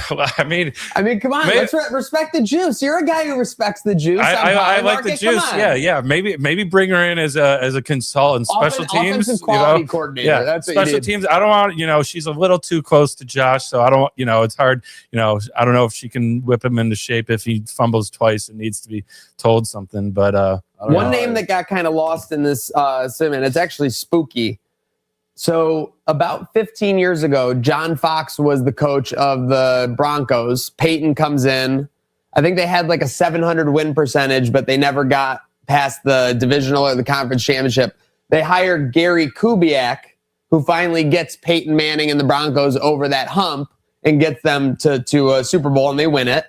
Well, I mean, come on, let's respect the juice. You're a guy who respects the juice. I like the juice. Yeah. Maybe bring her in as a consultant, special teams, offensive quality coordinator. Yeah, that's special teams. I don't want, she's a little too close to Josh, so I don't, it's hard. I don't know if she can whip him into shape if he fumbles twice and needs to be told something. But one name that got kind of lost in this sim, and it's actually spooky. So about 15 years ago, John Fox was the coach of the Broncos. Peyton comes in. I think they had like a 700 win percentage, but they never got past the divisional or the conference championship. They hired Gary Kubiak, who finally gets Peyton Manning and the Broncos over that hump and gets them to a Super Bowl, and they win it.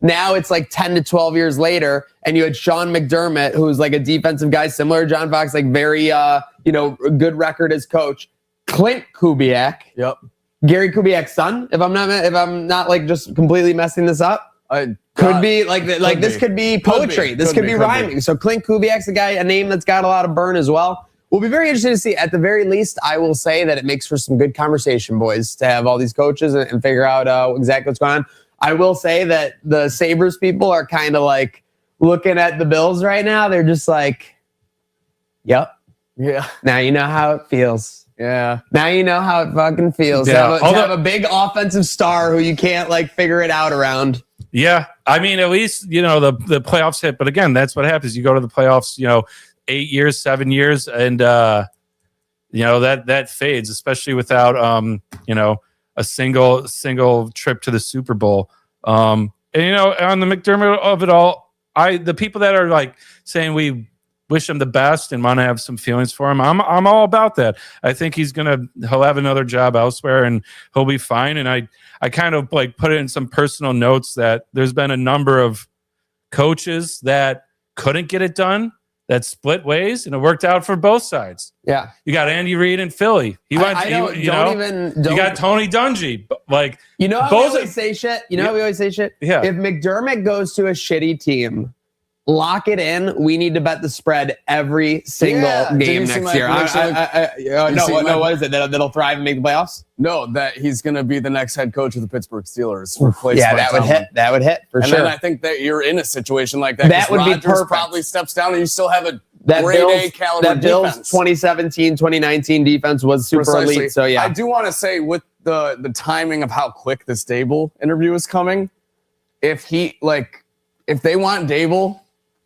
Now it's like 10 to 12 years later, and you had Sean McDermott, who's like a defensive guy, similar to John Fox, like very, good record as coach. Clint Kubiak. Yep. Gary Kubiak's son, if I'm not like just completely messing this up. Could be this could be poetry. This could be rhyming. So Clint Kubiak's a name that's got a lot of burn as well. We'll be very interested to see. At the very least, I will say that it makes for some good conversation, boys, to have all these coaches and figure out exactly what's going on. I will say that the Sabres people are kind of like looking at the Bills right now. They're just like, yep. Yeah. Now you know how it feels. Yeah. Now you know how it fucking feels. Yeah. To have a big offensive star who you can't like figure it out around. Yeah. I mean, at least, the playoffs hit. But again, that's what happens. You go to the playoffs, 8 years, 7 years, and that fades, especially without a single trip to the Super Bowl. And on the McDermott of it all, the people that are like saying we wish him the best and want to have some feelings for him, I'm all about that. I think he'll have another job elsewhere and he'll be fine. And I kind of like put it in some personal notes that there's been a number of coaches that couldn't get it done, that split ways, and it worked out for both sides. Yeah, you got Andy Reid in Philly. You got Tony Dungy. Like, how we always say shit. How we always say shit. Yeah. If McDermott goes to a shitty team, lock it in. We need to bet the spread every single game next year. What is it? That'll thrive and make the playoffs? No, that he's going to be the next head coach of the Pittsburgh Steelers. That would hit. That would hit for sure. And then I think that you're in a situation like that. That would be perfect. Probably steps down, and you still have a that grade A caliber that Bills defense. 2017, 2019 defense was super elite. So yeah, I do want to say with the timing of how quick this Dable interview is coming, if they want Dable,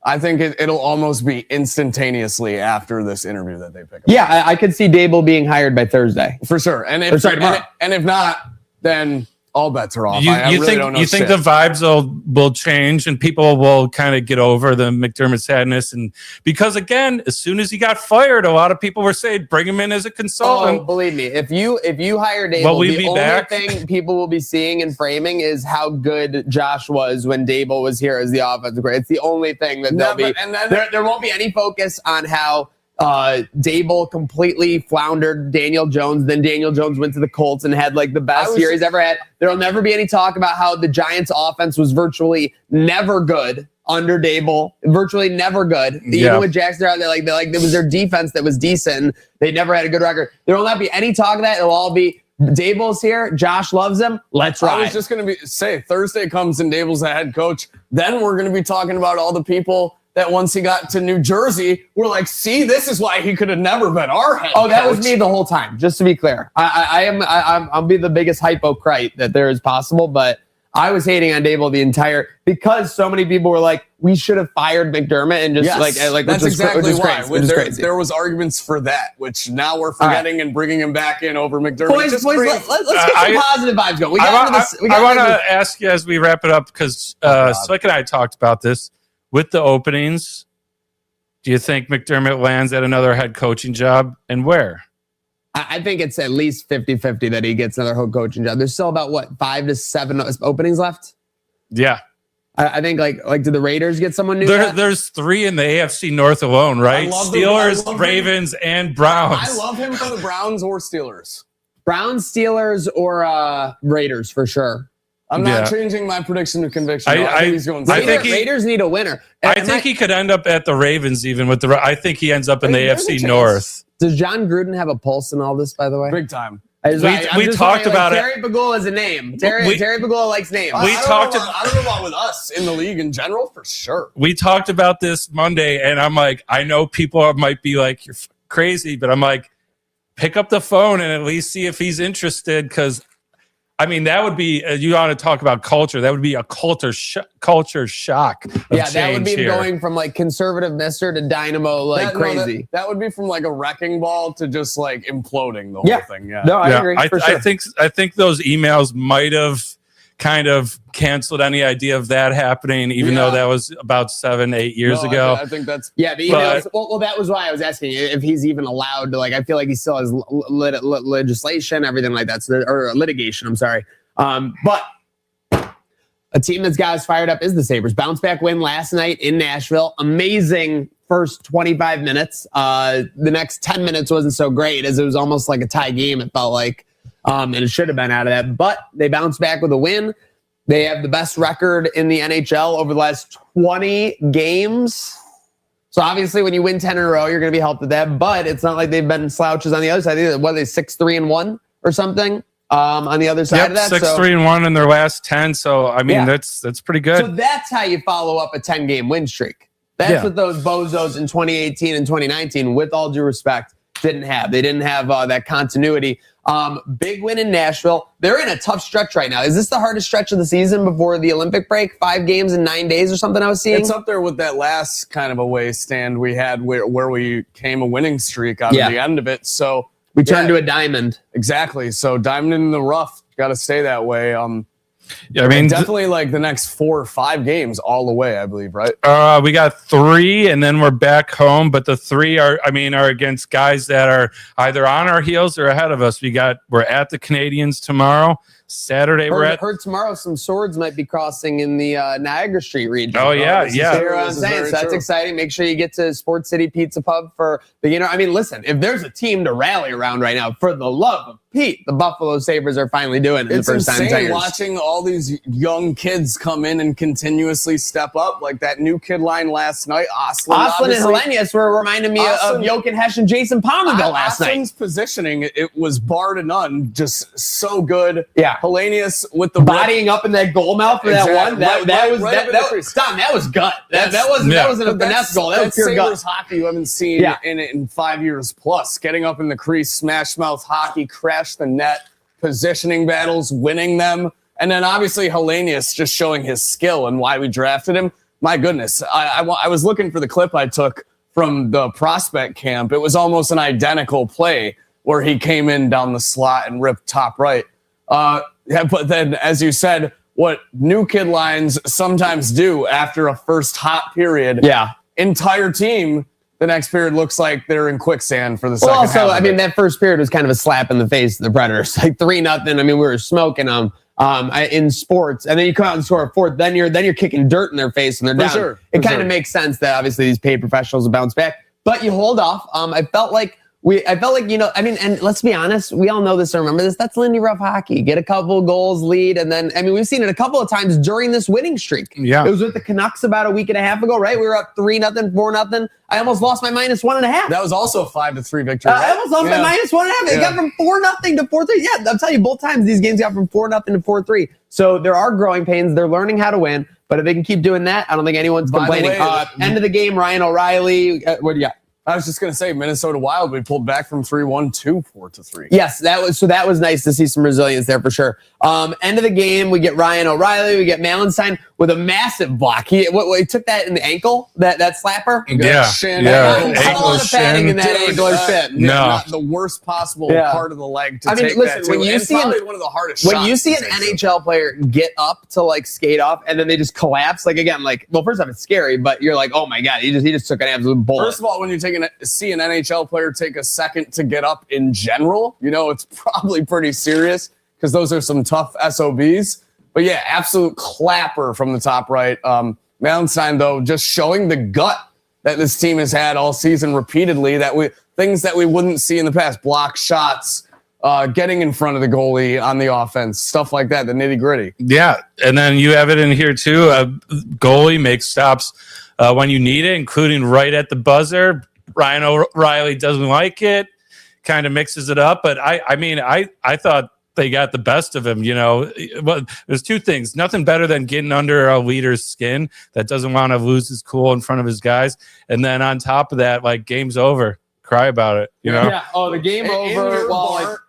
I think it'll almost be instantaneously after this interview that they pick up. Yeah, I could see Dable being hired by Thursday. For sure. And if not, then all bets are off. You think the vibes will change and people will kind of get over the McDermott sadness? And because again, as soon as he got fired, a lot of people were saying bring him in as a consultant. Oh, believe me, if you hire Dable, the only thing people will be seeing and framing is how good Josh was when Dable was here as the offensive coordinator. It's the only thing that there won't be any focus on how Dable completely floundered Daniel Jones. Then Daniel Jones went to the Colts and had like the best year he's ever had. There'll never be any talk about how the Giants offense was virtually never good under Dable, virtually never good. Even with Jackson out there, it was their defense that was decent. They never had a good record. There will not be any talk of that. It'll all be Dable's here. Josh loves him. Let's ride. I was just going to say Thursday comes and Dable's the head coach. Then we're going to be talking about all the people that once he got to New Jersey, we're like, see, this is why he could have never been our head coach. That was me the whole time, just to be clear. I'll be the biggest hypocrite that there is possible, but I was hating on Dable because so many people were like, we should have fired McDermott and just that's exactly why. Crazy. There was arguments for that, which now we're forgetting and bringing him back in over McDermott. Boys, let's get some positive vibes going. I want to ask you as we wrap it up, because Slick and I talked about this. With the openings, do you think McDermott lands at another head coaching job, and where? I think it's at least 50-50 that he gets another head coaching job. There's still about 5 to 7 openings left. Yeah. I think like do the Raiders get someone new? There's 3 in the AFC North alone, right? Steelers, Ravens, and Browns. I love him for the Browns or Steelers. Browns, Steelers, or Raiders for sure. I'm not changing my prediction to conviction. I think he's going. Raiders need a winner. I think he could end up at the Ravens, even with I think he ends up in the AFC North. Does John Gruden have a pulse in all this? By the way, big time. We talked about it. Terry Pegula is a name. Terry Pegula likes names. I don't know about with us in the league in general, for sure. We talked about this Monday, and I'm like, I know people might be like, you're crazy, but I'm like, pick up the phone and at least see if he's interested, because. I mean, that would be, you want to talk about culture, that would be a culture shock. That would be going from like conservative mister to dynamo crazy. That would be from like a wrecking ball to just like imploding the whole thing. Yeah. No, I agree. For sure. I think those emails might have kind of canceled any idea of that happening, even though that was about 7-8 years ago. I think that's the emails. Well, that was why I was asking if he's even allowed to. I feel like he still has legislation, everything like that, or litigation. I'm sorry, but a team that's got us fired up is the Sabres. Bounce back win last night in Nashville. Amazing first 25 minutes. The next 10 minutes wasn't so great, as it was almost like a tie game. It felt like. And it should have been out of that, but they bounced back with a win. They have the best record in the NHL over the last 20 games. So obviously, when you win 10 in a row, you're going to be helped with that. But it's not like they've been slouches on the other side. What are they, 6-3-1 or something? on the other side of that. 6-3-1 in their last 10. So, I mean, that's pretty good. So that's how you follow up a 10-game win streak. That's what those bozos in 2018 and 2019, with all due respect, didn't have. They didn't have that continuity. Big win in Nashville. They're in a tough stretch right now. Is this the hardest stretch of the season before the Olympic break? 5 games in 9 days or something I was seeing? It's up there with that last kind of away stand we had where we came a winning streak out of the end of it. So we turned to a diamond. Exactly. So diamond in the rough. Got to stay that way. Yeah, I mean, definitely like the next 4 or 5 games all the way, I believe, right? We got 3 and then we're back home, but the 3 are against guys that are either on our heels or ahead of us. We're at the Canadians tomorrow. Saturday, heard tomorrow some swords might be crossing in the Niagara Street region. Oh, yeah. I'm saying, so that's exciting. Make sure you get to Sports City Pizza Pub for the, I mean, listen, if there's a team to rally around right now, for the love of Pete, the Buffalo Sabres are finally doing it the first time in 10 years. Watching all these young kids come in and continuously step up, like that new kid line last night. Aslan and Hellenius were reminding me of Jochen Hesch and Jason Pominville last night. Aslan's positioning, it was bar to none, just so good. Yeah. Hellenius with the bodying up in that goal mouth for that one. That was gut. That wasn't a finesse goal. That was pure gut. Hockey you haven't seen in 5 years plus. Getting up in the crease, smash mouth hockey, crash the net, positioning battles, winning them, and then obviously Hellenius just showing his skill and why we drafted him. My goodness, I was looking for the clip I took from the prospect camp. It was almost an identical play where he came in down the slot and ripped top right. But then, as you said, what new kid lines sometimes do after a first hot period, entire team, the next period looks like they're in quicksand for the second half. Also, I mean, that first period was kind of a slap in the face of the Predators, like 3-0. I mean, we were smoking them in sports, and then you come out and score a fourth. Then you're kicking dirt in their face, and they're down. Sure, it kind of makes sense that obviously these paid professionals will bounce back, but you hold off. I felt like, I mean, and let's be honest, we all know this and remember this. That's Lindy Ruff hockey. Get a couple goals, lead, and then, I mean, we've seen it a couple of times during this winning streak. Yeah. It was with the Canucks about a week and a half ago, right? We were up 3-0, 4-0. I almost lost my -1.5. That was also a 5-3 victory. I almost lost my -1.5. It got from 4-0 to 4-3. Yeah, I'll tell you, both times these games got from 4-0 to 4-3. So there are growing pains. They're learning how to win, but if they can keep doing that, I don't think anyone's complaining. End of the game, Ryan O'Reilly. What do you got? I was just going to say, Minnesota Wild, we pulled back from 3-1 to 4-3. Yes, that was nice to see some resilience there for sure. End of the game, we get Ryan O'Reilly, we get Malenstein with a massive block. He took that in the ankle, that slapper. Shin, ankle, padding in that ankle or shin. Not the worst possible part of the leg to take that to. When you see one of the hardest when you see an NHL player get up to like skate off and then they just collapse, like again, like, well, first off, it's scary, but you're like, oh my God, he just took an absolute bullet. First of all, when you see an NHL player take a second to get up in general, it's probably pretty serious because those are some tough SOBs. But yeah, absolute clapper from the top right. Malenstein, though, just showing the gut that this team has had all season repeatedly, things that we wouldn't see in the past, block shots, getting in front of the goalie on the offense, stuff like that, the nitty gritty. Yeah, and then you have it in here too. Goalie makes stops when you need it, including right at the buzzer. Ryan O'Reilly doesn't like it, kind of mixes it up. But I thought they got the best of him. Well, there's two things. Nothing better than getting under a leader's skin that doesn't want to lose his cool in front of his guys. And then on top of that, like, game's over. Cry about it, Yeah. Oh, the game over.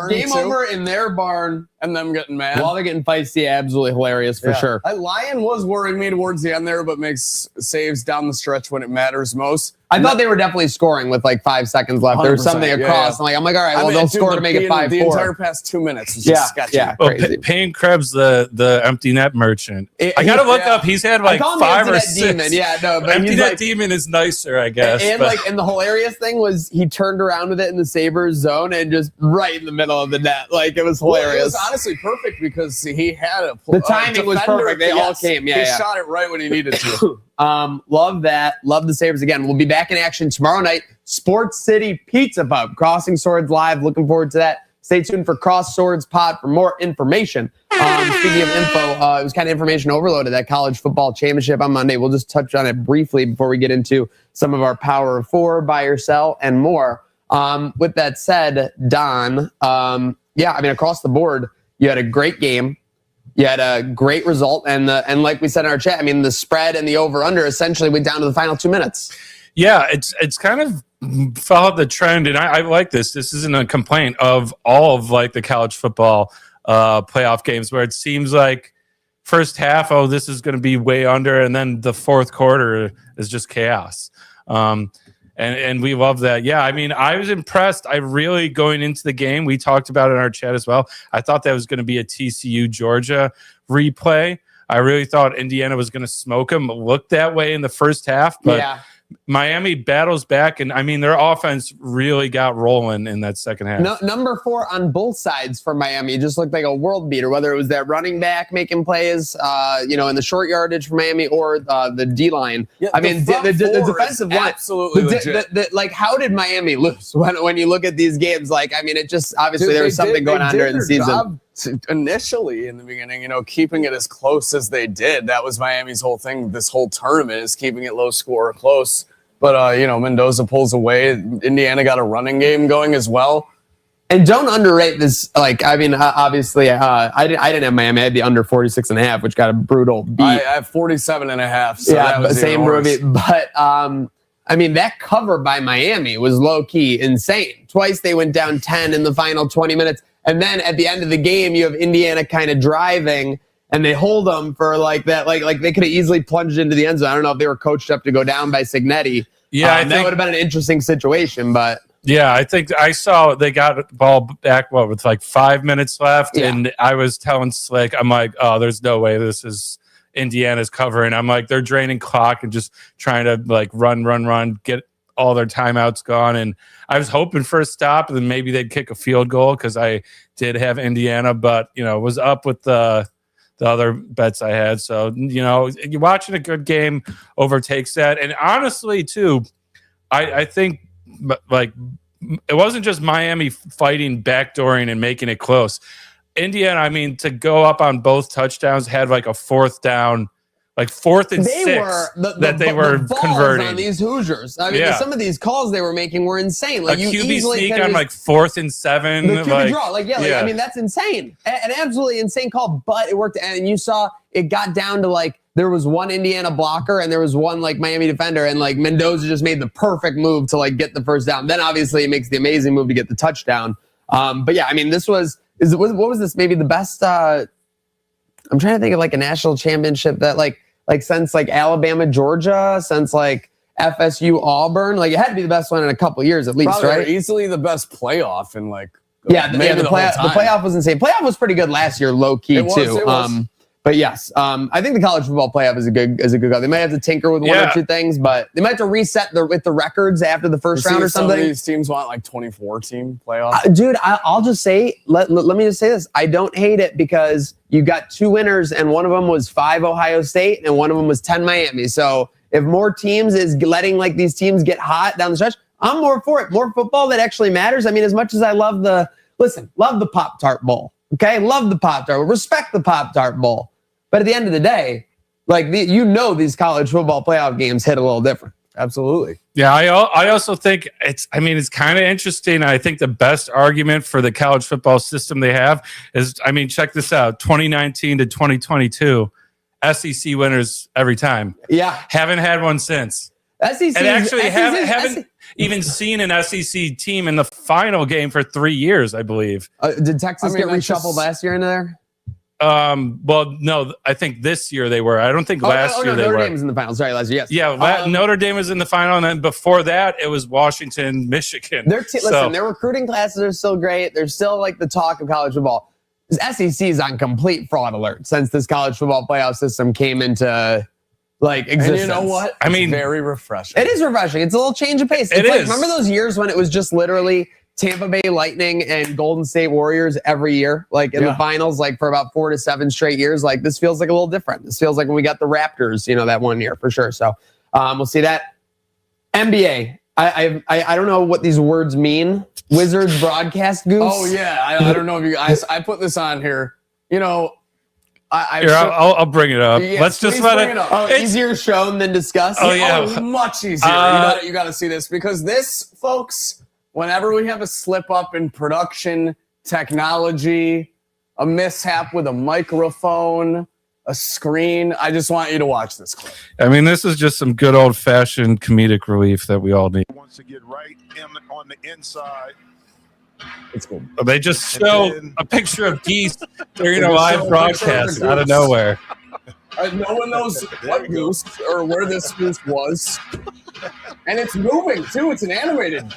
Game over in their barn. And them getting mad. While they're getting feisty, absolutely hilarious for sure. Lion was worrying me towards the end there, but makes saves down the stretch when it matters most. I thought they were definitely scoring with like 5 seconds left. There was something across. I'm like, all right, well, they'll score to make it 5-4. The entire past 2 minutes was just sketchy. Yeah, well, Payne Krebs, the empty net merchant. I got to look up. He's had like 5 or 6. Demon. Yeah, no, but empty net demon is nicer, I guess. And the hilarious thing was he turned around with it in the Sabres zone and just right in the middle of the net. Like, it was hilarious. Well, it was honestly perfect because he had the timing was perfect. They all came. He shot it right when he needed to. Love that. Love the Sabres again. We'll be back in action tomorrow night. Sports City Pizza Pub, Crossing Swords Live. Looking forward to that. Stay tuned for Cross Swords Pod for more information. Speaking of info, it was kind of information overload at that college football championship on Monday. We'll just touch on it briefly before we get into some of our Power of 4, buy or sell, and more. With that said, Don, yeah, I mean, across the board, you had a great game. You had a great result. And like we said in our chat, I mean, the spread and the over-under essentially went down to the final 2 minutes. Yeah, it's kind of followed the trend, and I like this. This isn't a complaint of all of like the college football playoff games where it seems like first half, oh, this is going to be way under, and then the fourth quarter is just chaos. And we love that. Yeah, I mean, I was impressed. I really, going into the game, we talked about it in our chat as well. I thought that was going to be a TCU Georgia replay. I really thought Indiana was going to smoke them. It looked that way in the first half, but yeah. Miami battles back, and I mean, their offense really got rolling in that second half. No, number 4 on both sides for Miami. It just looked like a world beater, whether it was that running back making plays, in the short yardage for Miami, or the D-line. Yeah, I mean, the defensive line. Absolutely like, how did Miami lose when you look at these games? Like, I mean, it just, obviously, there was something going on during the season. Initially, in the beginning, keeping it as close as they did. That was Miami's whole thing. This whole tournament is keeping it low score close. But, Mendoza pulls away. Indiana got a running game going as well. And don't underrate this. Like, I mean, obviously, I didn't have Miami. I had the under 46.5, which got a brutal beat. I have 47.5. So yeah, but same movie. But, I mean, that cover by Miami was low-key insane. Twice they went down 10 in the final 20 minutes. And then at the end of the game, you have Indiana kind of driving, and they hold them for like that. Like they could have easily plunged into the end zone. I don't know if they were coached up to go down by Signetti. Yeah, I think that would have been an interesting situation. But yeah, I think I saw they got the ball back with like 5 minutes left, and I was telling Slick, I'm like, oh, there's no way this is Indiana's covering. I'm like, they're draining clock and just trying to like run, get all their timeouts gone. And I was hoping for a stop, and then maybe they'd kick a field goal because I did have Indiana, but was up with the other bets I had. So you're watching a good game overtakes that. And honestly, too, I think like it wasn't just Miami fighting, backdooring, and making it close. Indiana, I mean, to go up on both touchdowns, had like a fourth down. Like 4th and 6 they were converting on these Hoosiers. I mean, some of these calls they were making were insane. Like a QB sneak on like 4th and 7. The QB draw, I mean, that's insane. An absolutely insane call, but it worked. And you saw it got down to like there was one Indiana blocker and there was one like Miami defender, and like Mendoza just made the perfect move to like get the first down. Then obviously it makes the amazing move to get the touchdown. But yeah, I mean, this what was this? Maybe the best. I'm trying to think of like a national championship that like since like Alabama, Georgia, since like FSU, Auburn, like it had to be the best one in a couple of years at least, probably, right? Easily the best playoff in like the playoff was insane. Playoff was pretty good last year, low key too. But yes, I think the college football playoff is a good go. They might have to tinker with one or two things, but they might have to reset with the records after the first round or something. Some of these teams want like 24-team playoff. Dude, I'll just say, let me just say this. I don't hate it because you got 2 winners, and one of them was 5 Ohio State, and one of them was 10 Miami. So if more teams is letting like these teams get hot down the stretch, I'm more for it. More football that actually matters. I mean, as much as I love the Pop-Tart Bowl, okay? Love the Pop-Tart. Respect the Pop-Tart Bowl. But at the end of the day, like these college football playoff games hit a little different. Absolutely. Yeah, I also think it's kind of interesting. I think the best argument for the college football system they have is, I mean, check this out. 2019 to 2022, SEC winners every time. Yeah. Haven't had one since. SEC and actually haven't even seen an SEC team in the final game for 3 years, I believe. Did Texas get reshuffled last year into there? Well, no, I think this year they were. I don't think last year they were. Notre Dame was in the final. Sorry, last year. Yes. Yeah, Notre Dame was in the final, and then before that, it was Washington, Michigan. Listen, their recruiting classes are still great. They're still like the talk of college football. SEC is on complete fraud alert since this college football playoff system came into like existence. And you know what? I mean, very refreshing. It is refreshing. It's a little change of pace. Remember those years when it was just literally Tampa Bay Lightning and Golden State Warriors every year, like in the finals, like for about 4 to 7 straight years. Like this feels like a little different. This feels like when we got the Raptors, that one year for sure. So we'll see that. NBA. I don't know what these words mean. Wizards broadcast goose. Oh yeah, I don't know if you guys. I put this on here. I'll bring it up. Yes, let's just let it. Oh, easier shown than discussed. Oh yeah, much easier. You got to see this because this, folks. Whenever we have a slip up in production technology, a mishap with a microphone, a screen. I just want you to watch this clip. I mean, this is just some good old-fashioned comedic relief that we all need. Wants to get right on the inside. It's cool. They just show a picture of geese during a live broadcast out of nowhere. No one knows what goose or where this goose was. And it's moving, too. It's an animated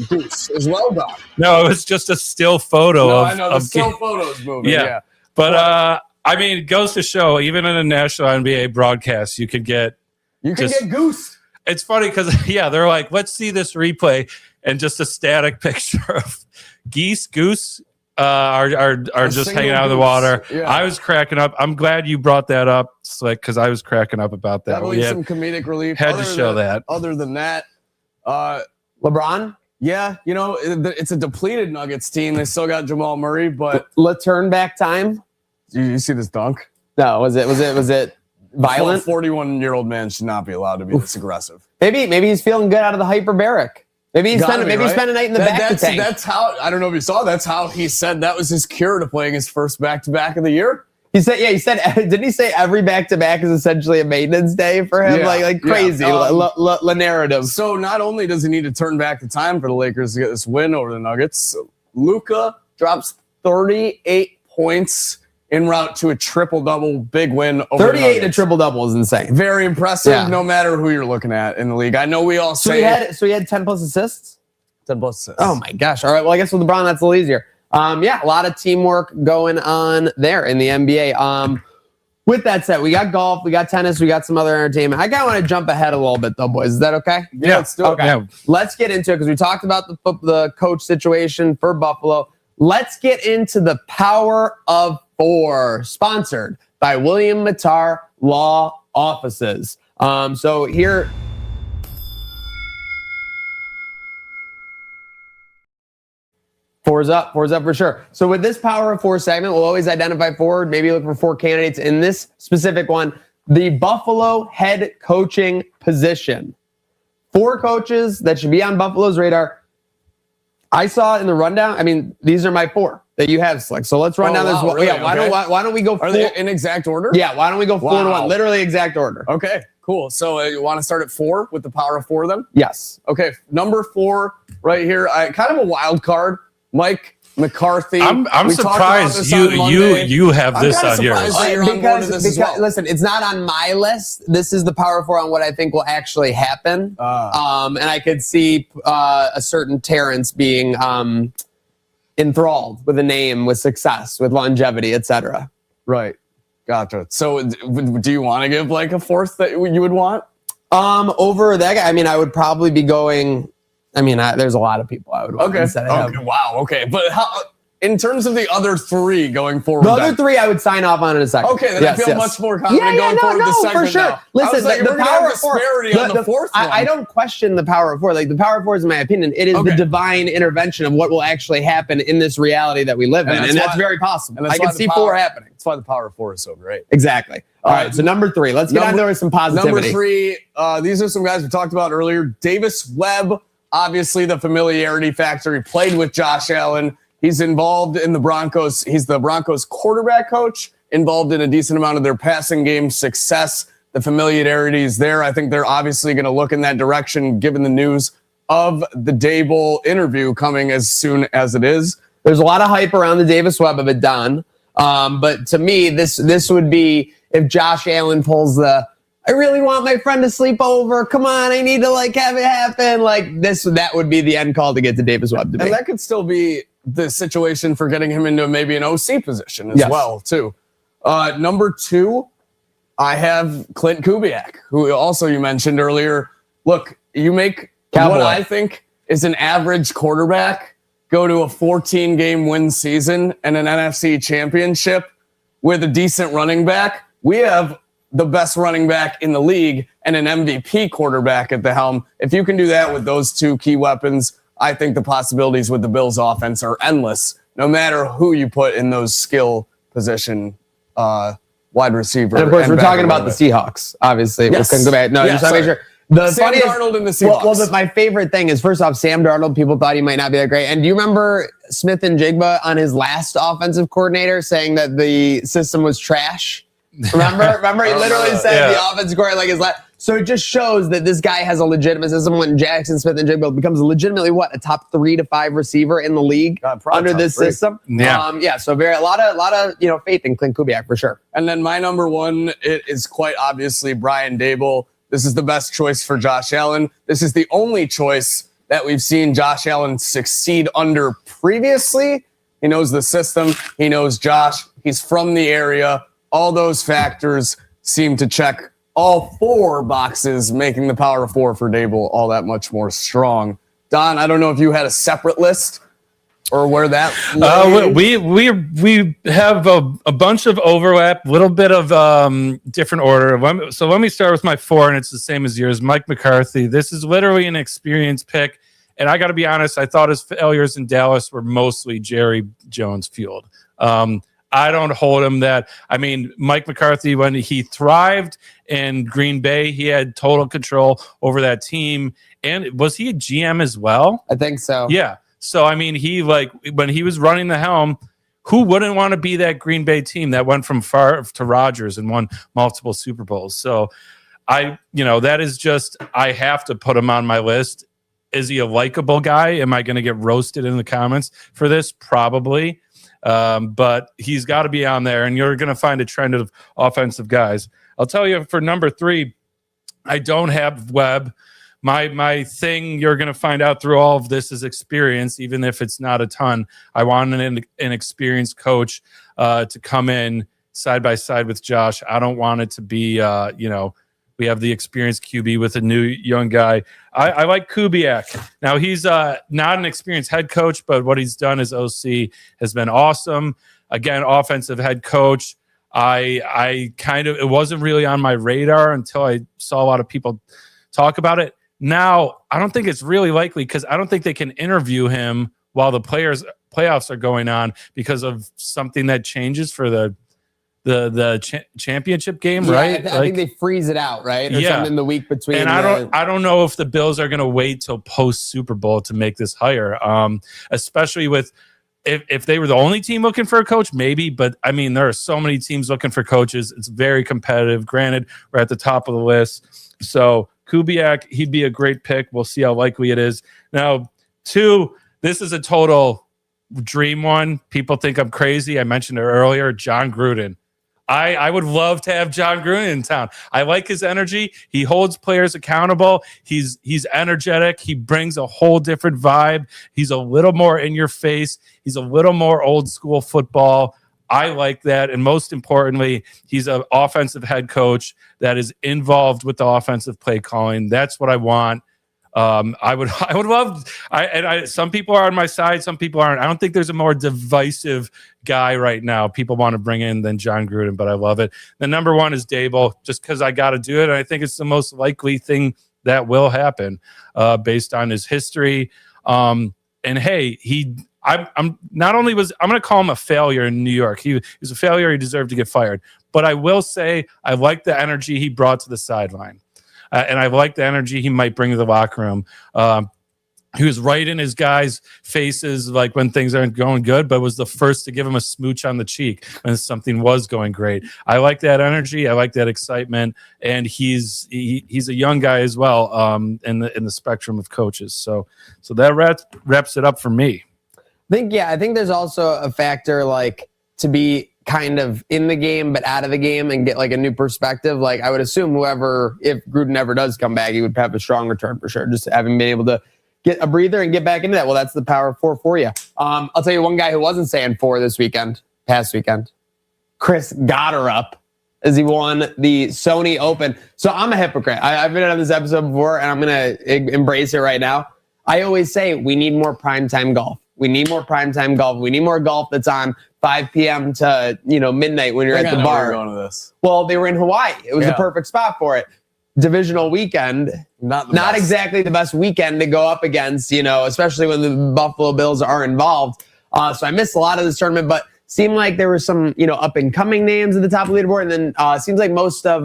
goose as well, Doc. No, it was just a still photo No, of, I know. The still photo's moving, yeah. But, I mean, it goes to show, even in a national NBA broadcast, you could get... get goose. It's funny because, yeah, they're like, let's see this replay, and just a static picture of goose are just hanging out of the water. Yeah. I was cracking up. I'm glad you brought that up, Slick, because I was cracking up about that. Definitely some comedic relief. Had to show that. Other than that, LeBron? Yeah, you know, it's a depleted Nuggets team. They still got Jamal Murray, but let's turn back time. You see this dunk? No, was it violent? 41-year-old man should not be allowed to be this aggressive. Maybe he's feeling good out of the hyperbaric. Maybe he spent a night in the back tank. That's how, I don't know if you saw, that's how he said that was his cure to playing his first back-to-back of the year. He said, didn't he say every back-to-back is essentially a maintenance day for him? Like crazy, la narrative. So not only does he need to turn back the time for the Lakers to get this win over the Nuggets, Luka drops 38 points en route to a triple-double big win over 38 and a triple-double is insane. Very impressive, no matter who you're looking at in the league. I know we all say... So he had 10 plus assists? 10 plus assists. Oh, my gosh. All right, well, I guess with LeBron, that's a little easier. A lot of teamwork going on there in the NBA. With that said, we got golf, we got tennis, we got some other entertainment. I kind of want to jump ahead a little bit, though, boys. Is that okay? Yeah, let's do it. Okay. Yeah. Let's get into it because we talked about the coach situation for Buffalo. Let's get into the power of 4, sponsored by William Mattar Law Offices. So here... Four's up for sure. So with this Power of 4 segment, we'll always identify 4, maybe look for 4 candidates. In this specific one, the Buffalo head coaching position. 4 coaches that should be on Buffalo's radar. I saw in the rundown, I mean, these are my 4 that you have, Slick. So let's run down this one. Really? Yeah, why don't we go 4? Are they in exact order? Yeah, why don't we go 4 to 1? Literally exact order. Okay, cool. So you want to start at 4 with the Power of 4 then? Yes. Okay, number 4 right here. Kind of a wild card. Mike McCarthy. I'm surprised you have this on yours. Because listen, it's not on my list. This is the Power 4 on what I think will actually happen. And I could see a certain Terrence being enthralled with a name, with success, with longevity, etc. Right. Gotcha. So do you want to give like a 4th that you would want? Over that guy, I mean, I would probably be going... I mean, there's a lot of people I would want. Okay. Wow. Okay. But how, in terms of the other 3 going forward, the other 3 I would sign off on in a second. Okay, then I feel much more confident going forward with the segment. For sure. Now. Listen, the Power of 4 on the 4th one. I don't question the Power of 4. Like the Power of 4 is, in my opinion, it is the divine intervention of what will actually happen in this reality that we live in, and that's very possible. I can see 4 happening. That's why the Power of 4 is so great. Exactly. All right. So number 3. Let's get on to some positivity. Number 3. These are some guys we talked about earlier. Davis Webb. Obviously, the familiarity factor. He played with Josh Allen. He's involved in the Broncos. He's the Broncos quarterback coach, involved in a decent amount of their passing game success. The familiarity is there. I think they're obviously going to look in that direction, given the news of the Dable interview coming as soon as it is. There's a lot of hype around the Davis Webb of it done. But to me, this would be if Josh Allen pulls the... I really want my friend to sleep over. Come on, I need to have it happen. That would be the end call to get to Davis Webb to me. And that could still be the situation for getting him into maybe an OC position as well, too. Number 2, I have Clint Kubiak, who also you mentioned earlier. Look, you make what I think is an average quarterback go to a 14-game win season and an NFC championship with a decent running back. We have the best running back in the league and an MVP quarterback at the helm. If you can do that with those 2 key weapons, I think the possibilities with the Bills offense are endless, no matter who you put in those skill position wide receiver. And of course, we're talking about the Seahawks, obviously. Yes. We'll go back. No, just to make sure. Sam Darnold and the Seahawks. Well, my favorite thing is, first off, Sam Darnold, people thought he might not be that great. And do you remember Smith and Jigba on his last offensive coordinator, saying that the system was trash? Remember, he literally said the offensive coordinator like his last. So it just shows that this guy has a legitimate system. When Jackson Smith and Jigba becomes legitimately a top 3 to 5 receiver in the league under this system. Yeah. So a lot of faith in Clint Kubiak for sure. And then my number one, it is quite obviously Brian Daboll. This is the best choice for Josh Allen. This is the only choice that we've seen Josh Allen succeed under previously. He knows the system. He knows Josh. He's from the area. All those factors seem to check all 4 boxes, making the power 4 for Daboll all that much more strong. Don, I don't know if you had a separate list or where that we have a bunch of overlap, a little bit of different order. So let me start with my 4, and it's the same as yours. Mike McCarthy. This is literally an experienced pick, and I got to be honest, I thought his failures in Dallas were mostly Jerry Jones fueled. I don't hold him that. I mean, Mike McCarthy, when he thrived in Green Bay, he had total control over that team. And was he a GM as well? I think so. Yeah. So, I mean, when he was running the helm, who wouldn't want to be that Green Bay team that went from Favre to Rodgers and won multiple Super Bowls? So, that is just, I have to put him on my list. Is he a likable guy? Am I going to get roasted in the comments for this? Probably. But he's got to be on there, and you're going to find a trend of offensive guys. I'll tell you, for number 3, I don't have Webb. My thing, you're going to find out through all of this, is experience, even if it's not a ton. I want an experienced coach to come in side by side with Josh. I don't want it to be, we have the experienced QB with a new young guy. I like Kubiak. Now, he's not an experienced head coach, but what he's done as OC has been awesome. Again, offensive head coach. It wasn't really on my radar until I saw a lot of people talk about it. Now, I don't think it's really likely, because I don't think they can interview him while the playoffs are going on because of something that changes for the championship game, right? I think they freeze it out, right? Or something the week between. And I don't know if the Bills are going to wait till post Super Bowl to make this hire, especially with if they were the only team looking for a coach, maybe. But I mean, there are so many teams looking for coaches. It's very competitive. Granted, we're at the top of the list, so Kubiak, he'd be a great pick. We'll see how likely it is. Now, 2, this is a total dream one. People think I'm crazy. I mentioned it earlier. John Gruden. I would love to have John Gruden in town. I like his energy. He holds players accountable. He's energetic. He brings a whole different vibe. He's a little more in your face. He's a little more old school football. I like that. And most importantly, he's an offensive head coach that is involved with the offensive play calling. That's what I want. I would love. Some people are on my side. Some people aren't. I don't think there's a more divisive guy right now people want to bring in than John Gruden, but I love it. The number 1 is Daboll, just because I got to do it. And I think it's the most likely thing that will happen based on his history. And hey, I'm going to call him a failure in New York. He was a failure. He deserved to get fired. But I will say I like the energy he brought to the sideline. And I like the energy he might bring to the locker room. He was right in his guys' faces, like when things aren't going good, but was the first to give him a smooch on the cheek when something was going great. I like that energy. I like that excitement, and he's a young guy as well in the spectrum of coaches. So that wraps it up for me. I think there's also a factor like to be kind of in the game but out of the game and get like a new perspective. Like I would assume if Gruden ever does come back, he would have a strong return for sure. Just having been able to get a breather and get back into that. Well, that's the power 4 for you. I'll tell you one guy who wasn't saying 4 this past weekend, Chris Gotterup, as he won the Sony Open. So I'm a hypocrite. I've been on this episode before, and I'm going to embrace it right now. I always say we need more primetime golf. We need more primetime golf. We need more golf that's on 5 p.m. to midnight when you're at the bar. Going to this. Well, they were in Hawaii. It was the perfect spot for it. Divisional weekend, not exactly the best weekend to go up against, especially when the Buffalo Bills are involved. So I missed a lot of this tournament, but seemed like there were some, up and coming names at the top of the leaderboard. And then seems like most of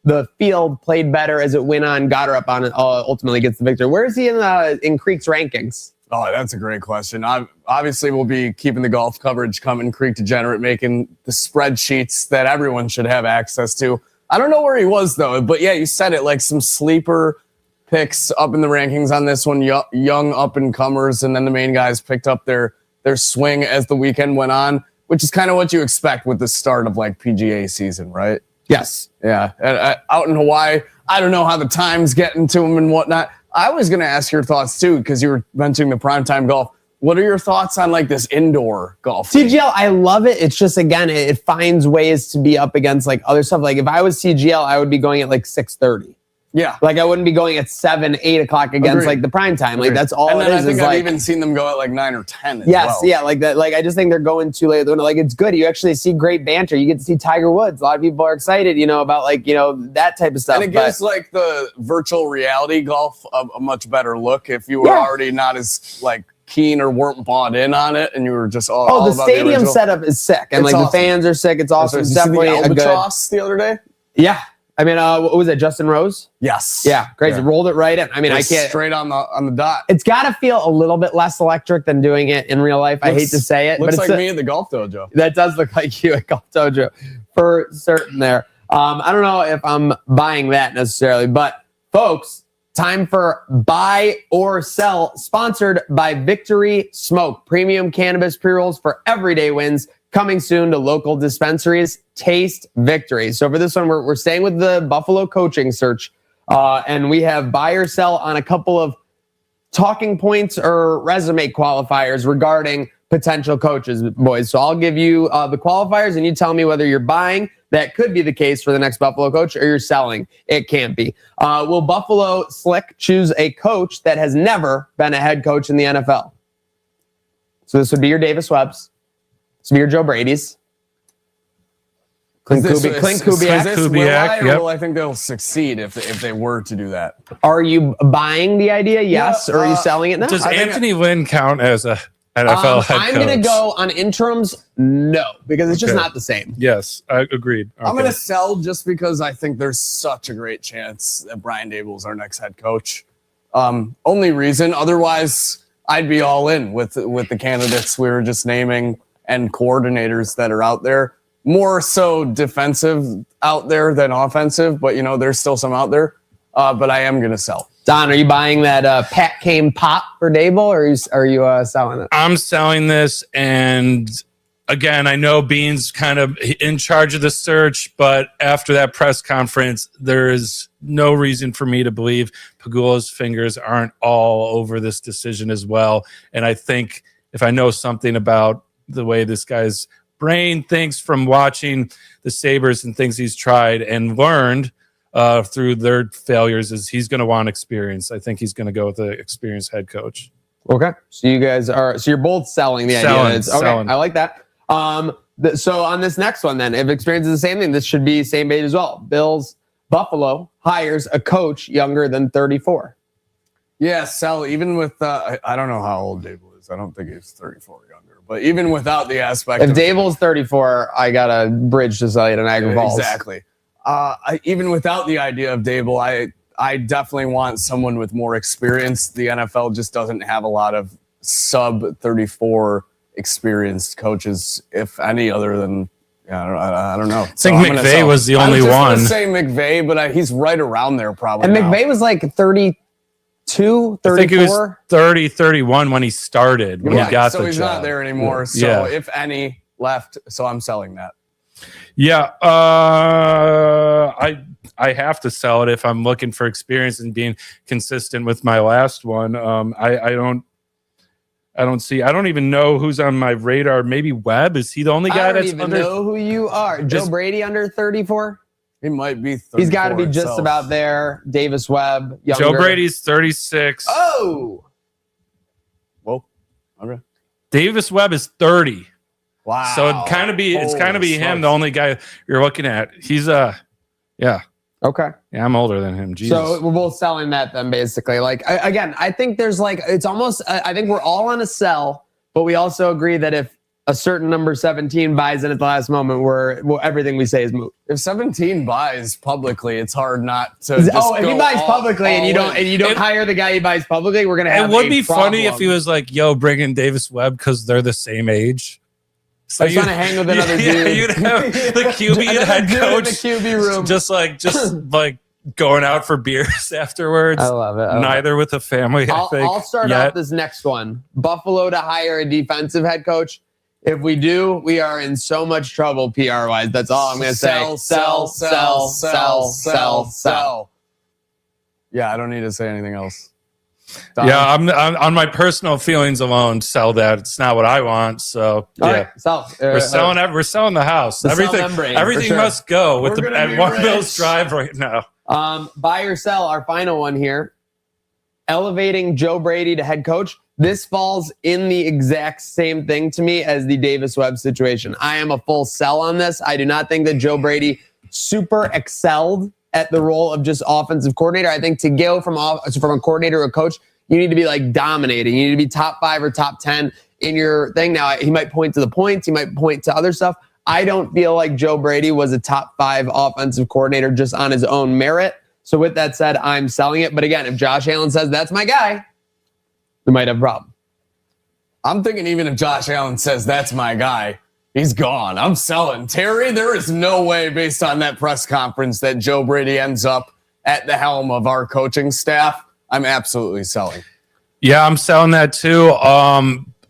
the field played better as it went on. Gotterup on ultimately gets the victory. Where is he in Creek's rankings? Oh, that's a great question. Obviously, we'll be keeping the golf coverage coming. Creek Degenerate making the spreadsheets that everyone should have access to. I don't know where he was, though. But, yeah, you said it, like some sleeper picks up in the rankings on this one, young up-and-comers, and then the main guys picked up their swing as the weekend went on, which is kind of what you expect with the start of, like, PGA season, right? Yes. Yeah. And, out in Hawaii, I don't know how the time's getting to them and whatnot. I was going to ask your thoughts, too, because you were mentioning the primetime golf. What are your thoughts on, like, this indoor golf? CGL, I love it. It's just, again, it finds ways to be up against, like, other stuff. Like, if I was CGL, I would be going at, like, 6:30. Yeah. Like, I wouldn't be going at 7, 8 o'clock against, Agreed. like, the prime time. Like, that's all and then it is. I think is I've like, even seen them go at, like, 9 or 10 as yes, well. yeah, like that. Like, I just think they're going too late. Like, it's good. You actually see great banter. You get to see Tiger Woods. A lot of people are excited, about, like, that type of stuff. And it gives, like, the virtual reality golf a much better look if you were already not as, like, keen or weren't bought in on it and you were just all the about stadium the setup is sick. And, It's like, awesome. the fans are sick. It's awesome. It's Did you see definitely the a good... Albatross the other day? Yeah. I mean, what was it, Justin Rose? Yes. Yeah, crazy. Yeah. Rolled it right in. I mean, I can't... Straight on the dot. It's got to feel a little bit less electric than doing it in real life. I hate to say it. Looks but like me at the golf dojo. That does look like you at Golf Dojo for certain there. I don't know if I'm buying that necessarily, but folks, time for Buy or Sell, sponsored by Victory Smoke. Premium cannabis pre-rolls for everyday wins. Coming soon to local dispensaries. Taste victory. So for this one, we're staying with the Buffalo coaching search. And we have buy or sell on a couple of talking points or resume qualifiers regarding potential coaches, boys. So I'll give you the qualifiers and you tell me whether you're buying. That could be the case for the next Buffalo coach, or you're selling. It can't be. Will Buffalo Slick choose a coach that has never been a head coach in the NFL? So this would be your Davis Webbs. This would be your Joe Brady's. Clint Kubiak. Well, I think they'll succeed if they were to do that. Are you buying the idea? Yes. Or are you selling it now? Does Anthony Lynn count as a NFL head coach? I'm going to go on interims. No, because it's just not the same. Yes, I agreed. Okay. I'm going to sell just because I think there's such a great chance that Brian Dable is our next head coach. Only reason. Otherwise, I'd be all in with the candidates we were just naming and coordinators that are out there. More so defensive out there than offensive, but there's still some out there. But I am going to sell. Don, are you buying that Pat Kane pop for Dable, or are you selling it? I'm selling this, and again, I know Beane's kind of in charge of the search, but after that press conference, there is no reason for me to believe Pegula's fingers aren't all over this decision as well. And I think if I know something about the way this guy's brain thinks from watching the Sabres and things he's tried and learned through their failures, is he's going to want experience. I think he's going to go with an experienced head coach. Okay. So you guys you're both selling the idea. Okay, I like that. So on this next one then, if experience is the same thing, this should be same page as well. Buffalo hires a coach younger than 34. Yeah, sell. Even with, I don't know how old Dable is. I don't think he's 34 younger. But even without the aspect if Dable's 34, I got a bridge to sell you to Niagara Falls. Exactly. Even without the idea of Dable, I definitely want someone with more experience. The NFL just doesn't have a lot of sub 34 experienced coaches, if any, other than I don't know. I think McVay was the only one. I was just going to say McVay, but he's right around there probably. And McVay was like 32, 34? I think he was 30, 31 when he started, when he got the job. So he's not there anymore. So if any left, so I'm selling that. Yeah, I have to sell it if I'm looking for experience and being consistent with my last one. I don't even know who's on my radar. Maybe Webb. Is he the only guy that's under? I don't even know who you are. Joe Brady under 34? He might be 34. He's got to be just about there. Davis Webb, younger. Joe Brady's 36. Oh! Whoa. Okay. Davis Webb is 30. Wow. So it's kind of be him, the only guy you're looking at. He's yeah. Okay. Yeah, I'm older than him. Jesus. So we're both selling that then, basically. Like, again, I think there's like, it's almost, I think we're all on a sell, but we also agree that if a certain number 17 buys in at the last moment, where everything we say is moot. If 17 buys publicly, it's hard not to. If he buys publicly and you don't hire the guy he buys publicly, we're gonna have. It would be funny if he was like, "Yo, bring in Davis Webb because they're the same age." So I just want to hang with another dude. You'd have the QB head coach in the QB room, just like going out for beers afterwards. I love it. Neither with a family. I'll start off this next one. Buffalo to hire a defensive head coach. If we do, we are in so much trouble PR wise. That's all I'm going to say. Sell. Yeah, I don't need to say anything else. Yeah, I'm on my personal feelings alone. Sell that. It's not what I want. So all right, sell. We're selling the house. Everything must go with at One Bills Drive right now. Buy or sell. Our final one here. Elevating Joe Brady to head coach. This falls in the exact same thing to me as the Davis Webb situation. I am a full sell on this. I do not think that Joe Brady super excelled at the role of just offensive coordinator. I think to go from a coordinator to a coach, you need to be like dominating. You need to be top 5 or top 10 in your thing. Now, he might point to the points. He might point to other stuff. I don't feel like Joe Brady was a top 5 offensive coordinator just on his own merit. So with that said, I'm selling it. But again, if Josh Allen says that's my guy, we might have a problem. I'm thinking even if Josh Allen says that's my guy, he's gone. I'm selling. Terry, there is no way based on that press conference that Joe Brady ends up at the helm of our coaching staff. I'm absolutely selling. Yeah, I'm selling that too.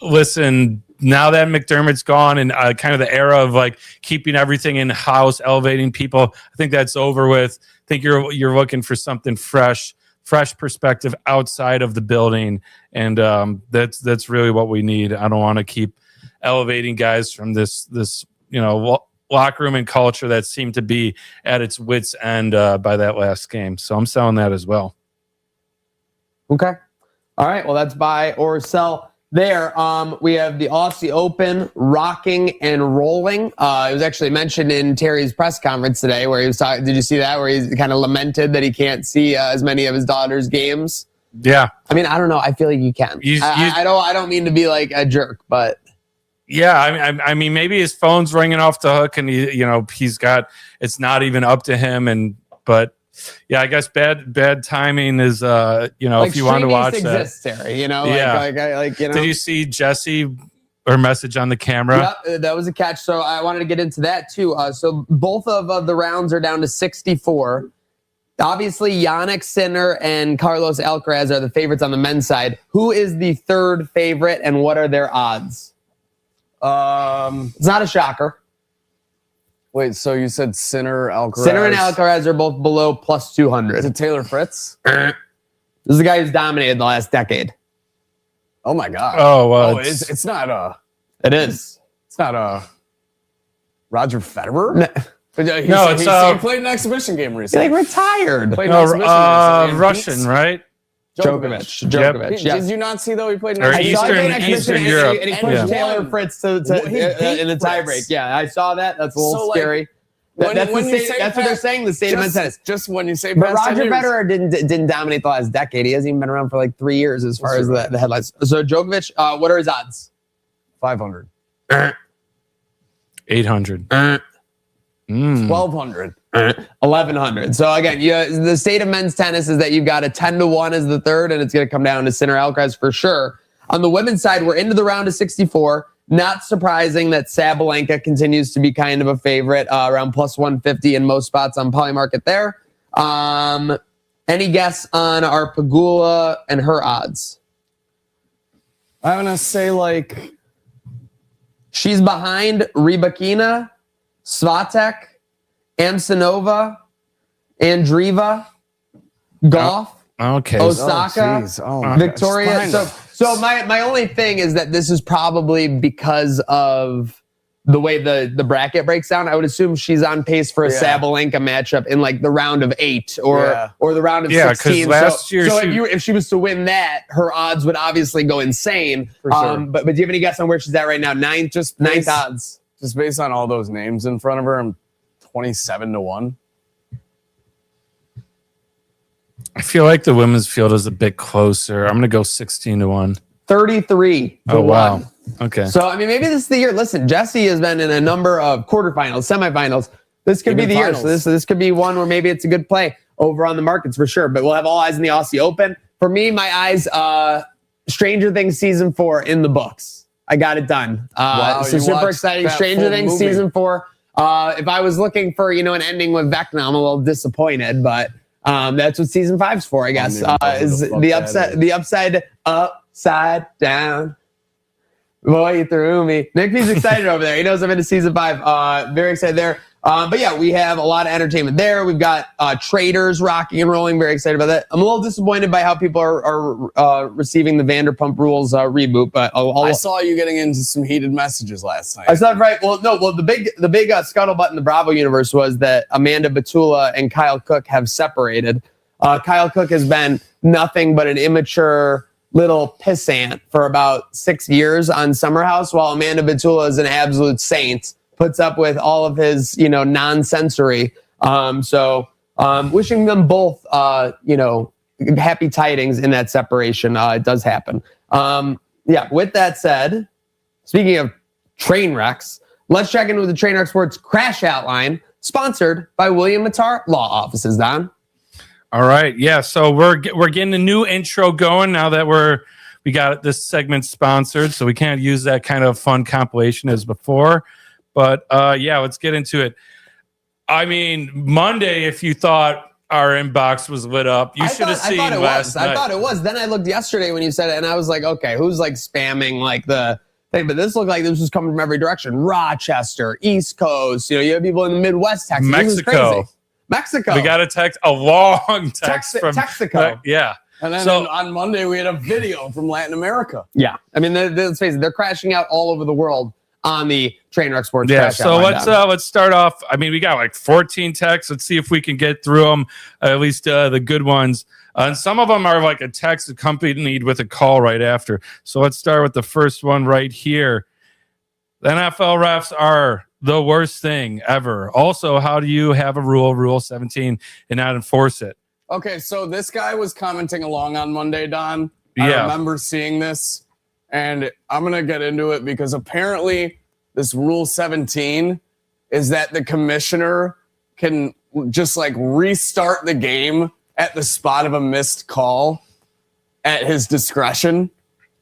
Listen, now that McDermott's gone and kind of the era of like keeping everything in house, elevating people, I think that's over with. I think you're looking for something fresh perspective outside of the building, and that's really what we need. I don't want to keep elevating guys from this locker room and culture that seemed to be at its wits end by that last game. So I'm selling that as well. Okay. All right. Well, that's buy or sell there. We have the Aussie Open rocking and rolling. It was actually mentioned in Terry's press conference today where he was talking. Did you see that? Where he kind of lamented that he can't see as many of his daughter's games. Yeah. I mean, I don't know. I feel like you can. I don't mean to be like a jerk, but. Yeah, I mean, maybe his phone's ringing off the hook, and he's got it's not even up to him, but yeah, I guess bad timing is like if you want to watch exists, that. Terry, Did you see Jesse or message on the camera? Yeah, that was a catch. So I wanted to get into that too. So both of the rounds are down to 64. Obviously, Yannick Sinner and Carlos Alcaraz are the favorites on the men's side. Who is the third favorite, and what are their odds? It's not a shocker. Wait, so you said Sinner, Alcaraz? Sinner and Alcaraz are both below plus 200. Is it Taylor Fritz? This is the guy who's dominated the last decade. Oh my God. Oh, well, it's not It is. It's not Roger Federer? No, he played an exhibition game recently. He retired. Russian, right? Djokovic. Yep. Yes. Did you not see though? He played Eastern Europe. And he pushed Taylor Fritz in the tiebreak. Yeah, I saw that. That's a little scary. That's what they're saying. The state of men's tennis. Just when you say, but Roger Federer didn't dominate the last decade. He hasn't even been around for like 3 years as far as the headlines. So Djokovic, what are his odds? 500, 800, 1200. 1100. So again, the state of men's tennis is that you've got a 10-1 as the third, and it's going to come down to Sinner Alcaraz for sure. On the women's side, we're into the round of 64. Not surprising that Sabalenka continues to be kind of a favorite, around plus 150 in most spots on Polymarket there. Any guess on our Pegula and her odds? I'm going to say she's behind Rybakina, Swiatek, Amsonova, Andreeva, Goff, Osaka, Victoria. So my only thing is that this is probably because of the way the bracket breaks down. I would assume she's on pace for a Sabalenka matchup in like the round of 8 or the round of 16. Last year, if she was to win that, her odds would obviously go insane. For sure. But do you have any guess on where she's at right now? Ninth odds. Just based on all those names in front of her, I'm 27-1. I feel like the women's field is a bit closer. I'm going to go 16-1. 33 to 1. Okay. So, I mean, maybe this is the year. Listen, Jesse has been in a number of quarterfinals, semifinals. This could be the year. So this could be one where maybe it's a good play over on the markets for sure. But we'll have all eyes in the Aussie Open. For me, my eyes, Stranger Things season 4 in the books. I got it done. Wow, so super exciting. Stranger Things season 4. If I was looking for, an ending with Vecna, I'm a little disappointed, but that's what season 5's for, I guess. Is the upside down. Boy, you threw me. Nick P's excited over there. He knows I'm into season 5. Very excited there. But yeah, we have a lot of entertainment there. We've got traders rocking and rolling. Very excited about that. I'm a little disappointed by how people are receiving the Vanderpump Rules reboot. But I saw you getting into some heated messages last night. I saw right. Well, no. Well, the big scuttlebutt in the Bravo universe was that Amanda Batula and Kyle Cook have separated. Kyle Cook has been nothing but an immature little pissant for about 6 years on Summer House, while Amanda Batula is an absolute saint. Puts up with all of his, nonsensory. So wishing them both, happy tidings in that separation. It does happen. With that said, speaking of train wrecks, let's check in with the Trainwreck Sports Crash Outline, sponsored by William Mattar Law Offices, Don. All right. Yeah. So we're getting a new intro going now that we got this segment sponsored. So we can't use that kind of fun compilation as before. But let's get into it. I mean, Monday, if you thought our inbox was lit up, you should have seen last night. I thought it was. Then I looked yesterday when you said it, and I was like, okay, who's like spamming like the thing? But this looked like this was coming from every direction. Rochester, East Coast. You have people in the Midwest texting. Mexico. We got a long text from Mexico. Yeah. And then on Monday, we had a video from Latin America. Yeah. I mean, let's face it, they're crashing out all over the world on the Trainwreck Sports. Yeah. So let's start off. I mean, we got like 14 texts. Let's see if we can get through them, at least the good ones. And some of them are like a text accompanied with a call right after. So let's start with the first one right here. The NFL refs are the worst thing ever. Also, how do you have a rule 17, and not enforce it? Okay, so this guy was commenting along on Monday, Don. Yeah. I remember seeing this, and I'm going to get into it because apparently this Rule 17 is that the commissioner can just like restart the game at the spot of a missed call at his discretion.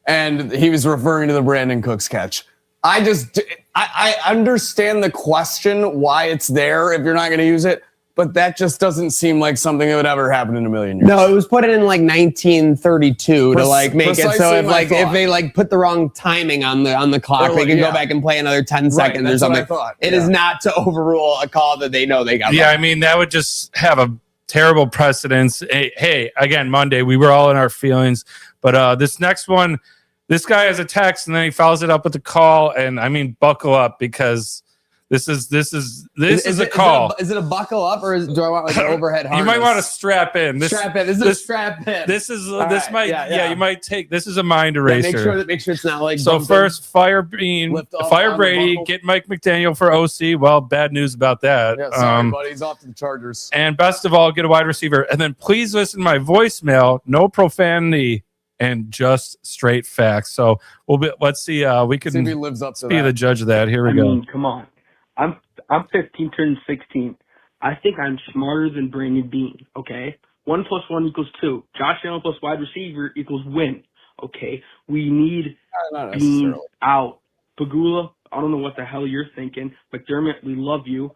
And he was referring to the Brandon Cooks catch. I understand the question why it's there if you're not going to use it, but that just doesn't seem like something that would ever happen in a million years. No, it was put in like 1932 to like make it so if they like put the wrong timing on the clock, they can go back and play another 10 seconds or something. It is not to overrule a call that they know they got. Yeah, wrong. I mean that would just have a terrible precedence. Hey, again, Monday we were all in our feelings, but this next one. This guy has a text and then he follows it up with a call, and I mean, buckle up because this is a call. Is it a buckle up or do I want like an overhead harness? You might want to strap in. Strap in. This is a strap in. You might take. This is a mind eraser. Make sure it's not like. So first, fire Beane, fire Brady, get Mike McDaniel for OC. Well, bad news about that. Yeah, sorry, buddy. He's off to the Chargers. And best of all, get a wide receiver, and then please listen to my voicemail. No profanity. And just straight facts. So let's see. We can see if he lives up to be the judge of that. Here we go. Come on. I'm 15, turning 16. I think I'm smarter than Brandon Beane. Okay, 1 + 1 = 2. Josh Allen plus wide receiver equals win. Okay, we need Beane out. Pegula, I don't know what the hell you're thinking, but McDermott, we love you.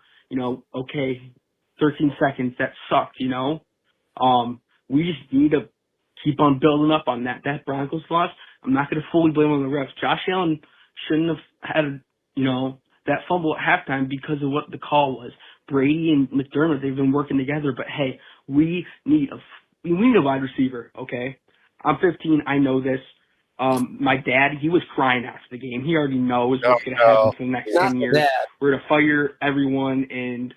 Okay, 13 seconds. That sucked. We just need to keep on building up on that. That Broncos loss, I'm not going to fully blame on the refs. Josh Allen shouldn't have had, that fumble at halftime because of what the call was. Brady and McDermott, they've been working together, but hey, we need a wide receiver, okay? I'm 15. I know this. My dad, he was crying after the game. He already knows what's going to happen for the next 10 years. We're going to fire everyone. And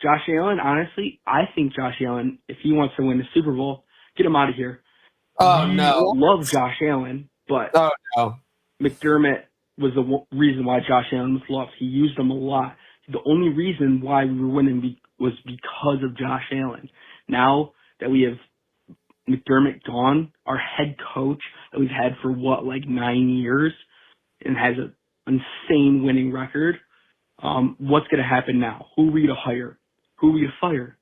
Josh Allen, honestly, I think Josh Allen, if he wants to win the Super Bowl, get him out of here. Oh, no. Love Josh Allen, but McDermott was the reason why Josh Allen was lost. He used him a lot. The only reason why we were winning was because of Josh Allen. Now that we have McDermott gone, our head coach that we've had for like 9 years and has an insane winning record. What's going to happen now? Who are we to hire? Who are we to fire?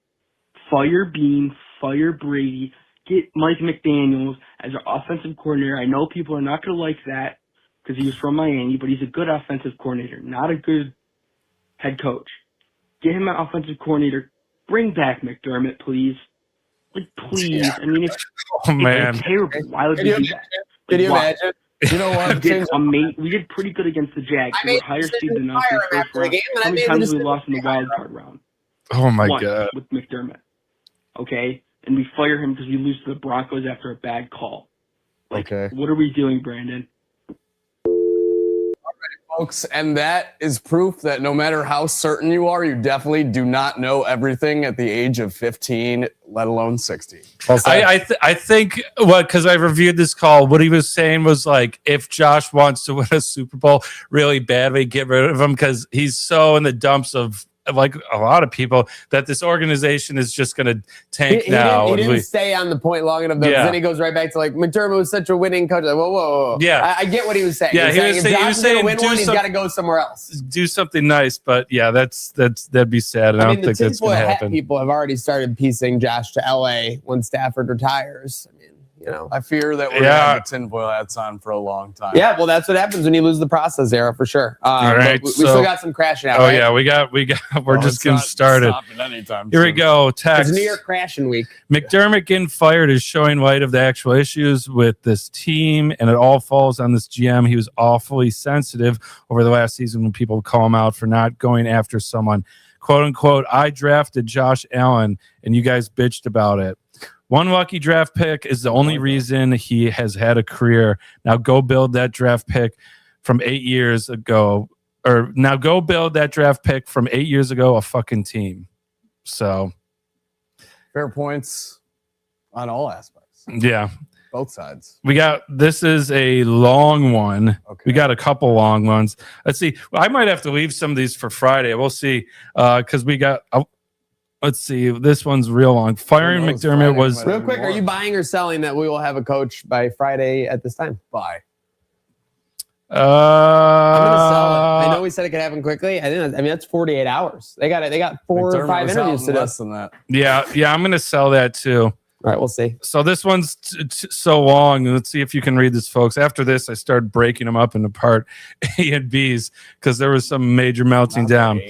Fire Beane, fire Brady, get Mike McDaniels as our offensive coordinator. I know people are not going to like that because he was from Miami, but he's a good offensive coordinator, not a good head coach. Get him an offensive coordinator. Bring back McDermott, please. Like, please. Yeah. I mean, it's terrible. Why would we do that? Can you imagine? You know what? We did pretty good against the Jags. We were higher seed than us in the first round. How many times we lost in the wild card round? Oh, my God. With McDermott. Okay? And we fire him because we lose to the Broncos after a bad call. Like, what are we doing, Brandon? Folks, and that is proof that no matter how certain you are, you definitely do not know everything at the age of 15, let alone 16. I think because I reviewed this call, what he was saying was like, if Josh wants to win a Super Bowl really badly, get rid of him because he's so in the dumps of like a lot of people that this organization is just going to tank now. He didn't stay on the point long enough. Yeah. Then he goes right back to like McDermott was such a winning coach. Like, whoa. Yeah, I get what he was saying. Yeah, he was saying win one, he's got to go somewhere else. Do something nice, but yeah, that'd be sad. I don't think that's going to happen. People have already started piecing Josh to LA when Stafford retires. I mean, you know, I fear that we're going to have the tinfoil hats on for a long time. Yeah, well, that's what happens when you lose the process era for sure. All right, we still got some crashing out. Oh right? Yeah, we got. We're just getting started. Here we go. Text. It's New York crashing week. McDermott getting fired is showing light of the actual issues with this team, and it all falls on this GM. He was awfully sensitive over the last season when people call him out for not going after someone. "Quote unquote, I drafted Josh Allen, and you guys bitched about it. One lucky draft pick is the only reason he has had a career. Now go build that draft pick from 8 years ago. Or now go build that draft pick from 8 years ago, a fucking team." So fair points on all aspects. Yeah. Both sides. This is a long one. Okay. We got a couple long ones. Let's see. I might have to leave some of these for Friday. We'll see. Because we got... let's see. This one's real long. Firing McDermott was... Real quick, are you buying or selling that we will have a coach by Friday at this time? Buy. I'm going to sell it. I know we said it could happen quickly. I mean, that's 48 hours. They got 4 or 5 interviews to less than that. Yeah, I'm going to sell that too. All right, we'll see. So this one's so long. Let's see if you can read this, folks. After this, I started breaking them up into part A and B's because there was some major melting down.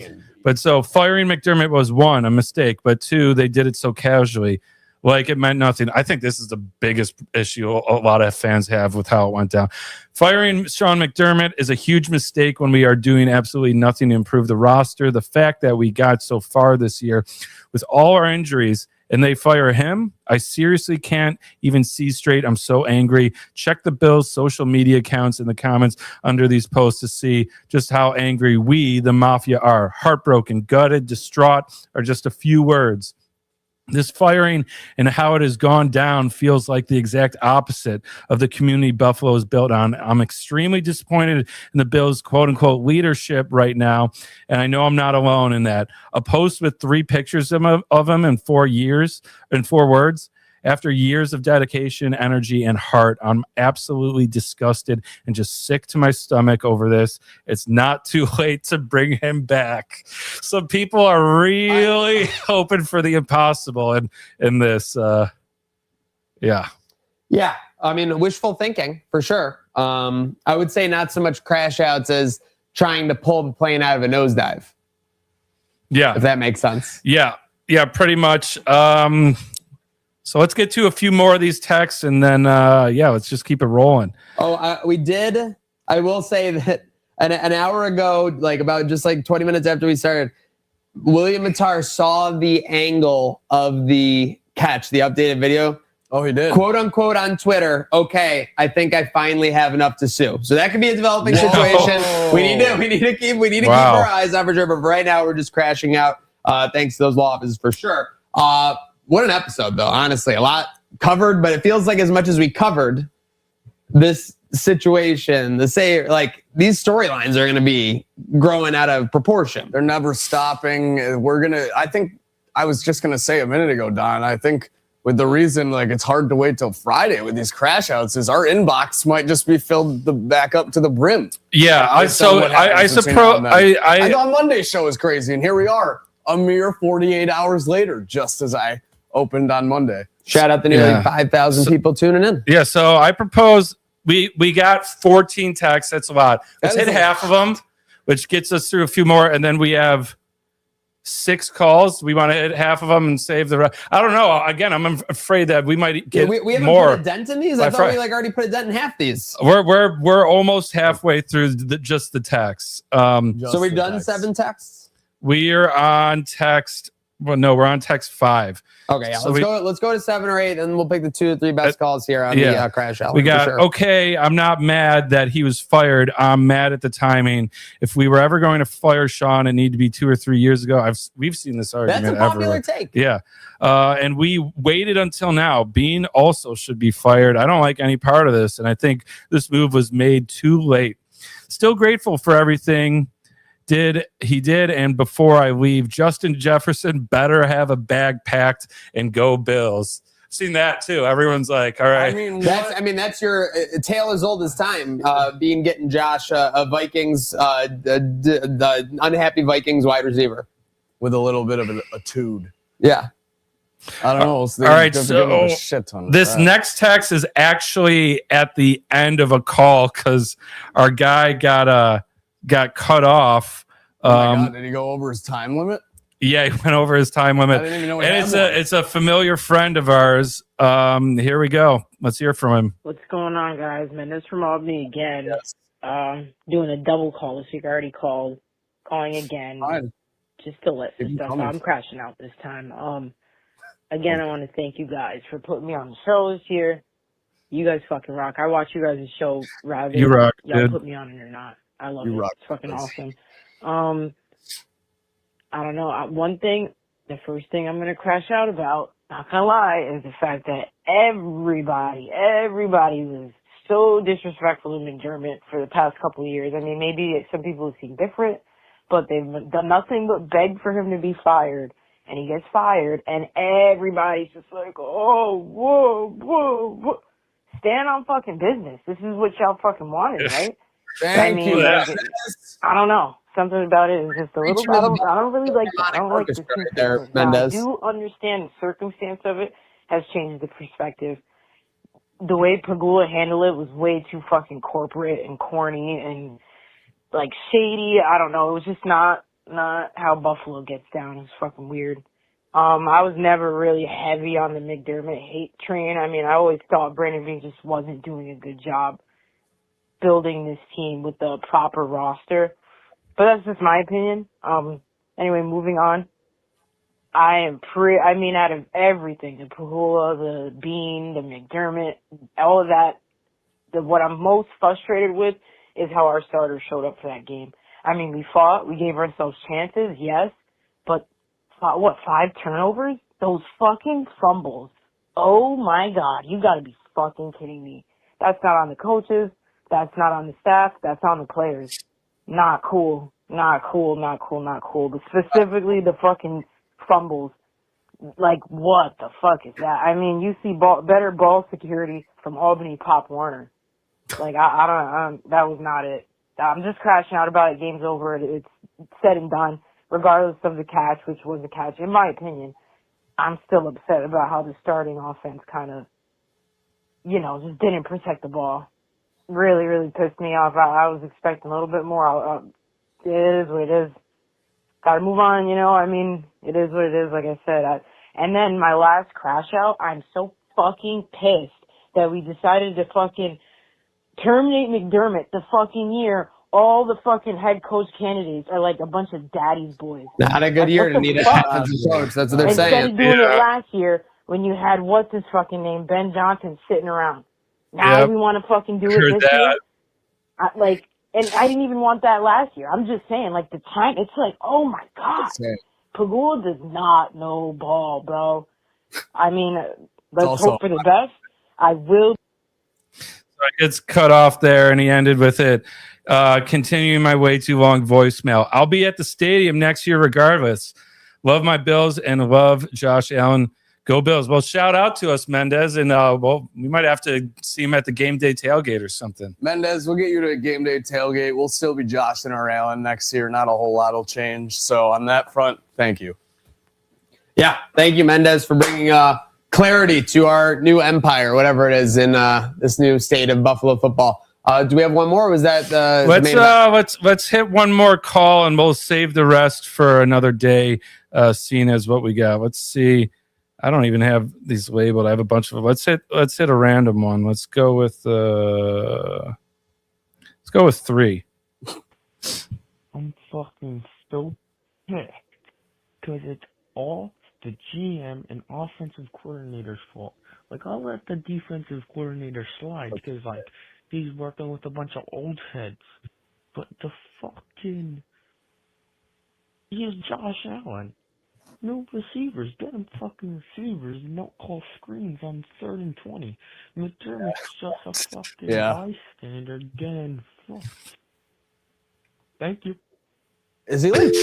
But so firing McDermott was 1, a mistake, but 2, they did it so casually, like it meant nothing. I think this is the biggest issue a lot of fans have with how it went down. Firing Sean McDermott is a huge mistake when we are doing absolutely nothing to improve the roster. The fact that we got so far this year with all our injuries and they fire him, I seriously can't even see straight. I'm so angry. Check the Bills' social media accounts in the comments under these posts to see just how angry we, the Mafia, are. Heartbroken, gutted, distraught are just a few words. This firing and how it has gone down feels like the exact opposite of the community Buffalo is built on. I'm extremely disappointed in the Bills' quote-unquote leadership right now, and I know I'm not alone in that. A post with 3 pictures of him in 4 words. After years of dedication, energy, and heart, I'm absolutely disgusted and just sick to my stomach over this. It's not too late to bring him back. Some people are really hoping for the impossible in this. Yeah. I mean, wishful thinking for sure. I would say not so much crash outs as trying to pull the plane out of a nosedive. Yeah. If that makes sense. Yeah, pretty much. So let's get to a few more of these texts, and then, let's just keep it rolling. We did. I will say that an hour ago, about 20 minutes after we started, William Matar saw the angle of the catch, the updated video. Oh, he did. "Quote unquote" on Twitter. "Okay, I think I finally have enough to sue." So that could be a developing situation. We need to keep our eyes on for sure. But right now, we're just crashing out. Thanks to those law offices for sure. What an episode, though. Honestly, a lot covered, but it feels like as much as we covered this situation, these storylines are going to be growing out of proportion. They're never stopping. I think I was just going to say a minute ago, Don, I think with the reason like it's hard to wait till Friday with these crash outs is our inbox might just be filled back up to the brim. Yeah, I suppose I thought Monday's show was crazy, and here we are a mere 48 hours later, just as I opened on Monday. Shout out to nearly 5,000 people tuning in. Yeah, so I propose we got 14 texts. That's a lot. Let's hit half of them, which gets us through a few more, and then we have 6 calls. We want to hit half of them and save the rest. I don't know. Again, I'm afraid that we might get we haven't more. put a dent in these. I thought we already put a dent in half these. We're almost halfway through just the texts. So we've done 7 texts. We are on text. Well, no, we're on text 5. Okay, yeah, so let's go to 7 or 8, and we'll pick the 2 or 3 best calls here on the crash out. We got okay. I'm not mad that he was fired. I'm mad at the timing. If we were ever going to fire Sean, it needed to be 2 or 3 years ago. We've seen this argument. That's a popular take. Yeah, and we waited until now. Bean also should be fired. I don't like any part of this, and I think this move was made too late. Still grateful for everything. He did, and before I leave, Justin Jefferson better have a bag packed and go Bills. Seen that too. Everyone's like, all right. That's your tale as old as time. Being getting Josh a Vikings, the unhappy Vikings wide receiver with a little bit of a tude. Yeah. I don't know. All right, so shit ton of this next text is actually at the end of a call because our guy got cut off. Did he go over his time limit? Yeah, he went over his time limit. I didn't even know and it's a familiar friend of ours. Here we go. Let's hear from him. What's going on, guys? Man, this is from Albany again. Yes. Doing a double call this week. I already called. Calling again. Fine. Just to list and stuff. I'm crashing out this time. Again, I want to thank you guys for putting me on the show this year. You guys fucking rock. I watch you guys' show rather you rock, y'all dude. put me on it or not. I love you it. Rock. It's fucking awesome. I don't know. One thing, the first thing I'm going to crash out about, not going to lie, is the fact that everybody was so disrespectful to McDermott for the past couple of years. I mean, maybe some people have seen different, but they've done nothing but beg for him to be fired. And he gets fired, and everybody's just like, oh, whoa. Stand on fucking business. This is what y'all fucking wanted, right? Thank you. I don't know. Something about it is just a little. I don't really like that. I don't like the there, Mendez. I do understand the circumstance of it has changed the perspective. The way Pegula handled it was way too fucking corporate and corny and like shady. I don't know. It was just not how Buffalo gets down. It's fucking weird. I was never really heavy on the McDermott hate train. I mean, I always thought Brandon Beane just wasn't doing a good job building this team with the proper roster. But that's just my opinion. Anyway, moving on. Out of everything, the Pegula, the Beane, the McDermott, all of that, what I'm most frustrated with is how our starters showed up for that game. I mean, we fought, we gave ourselves chances, yes, but 5 turnovers? Those fucking fumbles. Oh my God, you gotta be fucking kidding me. That's not on the coaches, that's not on the staff, that's on the players. Not cool. Specifically the fucking fumbles. Like, what the fuck is that? I mean, you see better ball security from Albany Pop Warner. Like, I don't, that was not it. I'm just crashing out about it. Game's over. It's said and done. Regardless of the catch, which was a catch, in my opinion, I'm still upset about how the starting offense kind of, just didn't protect the ball. Really, really pissed me off. I was expecting a little bit more. It is what it is. Gotta move on, I mean, it is what it is, like I said. And then my last crash out, I'm so fucking pissed that we decided to fucking terminate McDermott the fucking year. All the fucking head coach candidates are like a bunch of daddy's boys. Not a good year to need a offensive coach. That's what they're saying. Instead of doing it last year when you had what's his fucking name, Ben Johnson, sitting around. Now we want to fucking do it this year. And I didn't even want that last year. I'm just saying, like, the time, it's like, oh my God. Pegula does not know ball, bro. I mean, let's hope for the best. I will. It's cut off there, and he ended with it. Continuing my way too long voicemail. I'll be at the stadium next year regardless. Love my Bills and love Josh Allen. Go Bills. Well, shout out to us, Mendez, and well, we might have to see him at the game day tailgate or something. Mendez, we'll get you to a game day tailgate. We'll still be Josh and our Allen next year. Not a whole lot will change. So on that front, thank you. Yeah, thank you, Mendez, for bringing clarity to our new empire, whatever it is, in this new state of Buffalo football. Do we have one more? Or was that let's hit one more call and we'll save the rest for another day. Seeing as what we got. Let's see. I don't even have these labeled. I have a bunch of them. Let's hit a random one. Let's go with 3. I'm fucking so pissed because it's all the GM and offensive coordinator's fault. Like, I'll let the defensive coordinator slide because, like, he's working with a bunch of old heads. But the fucking... He is Josh Allen. No receivers. Get him fucking receivers and don't call screens on 3rd and 20. McDermott's just a fucking bystander getting fucked. Thank you. Is he like...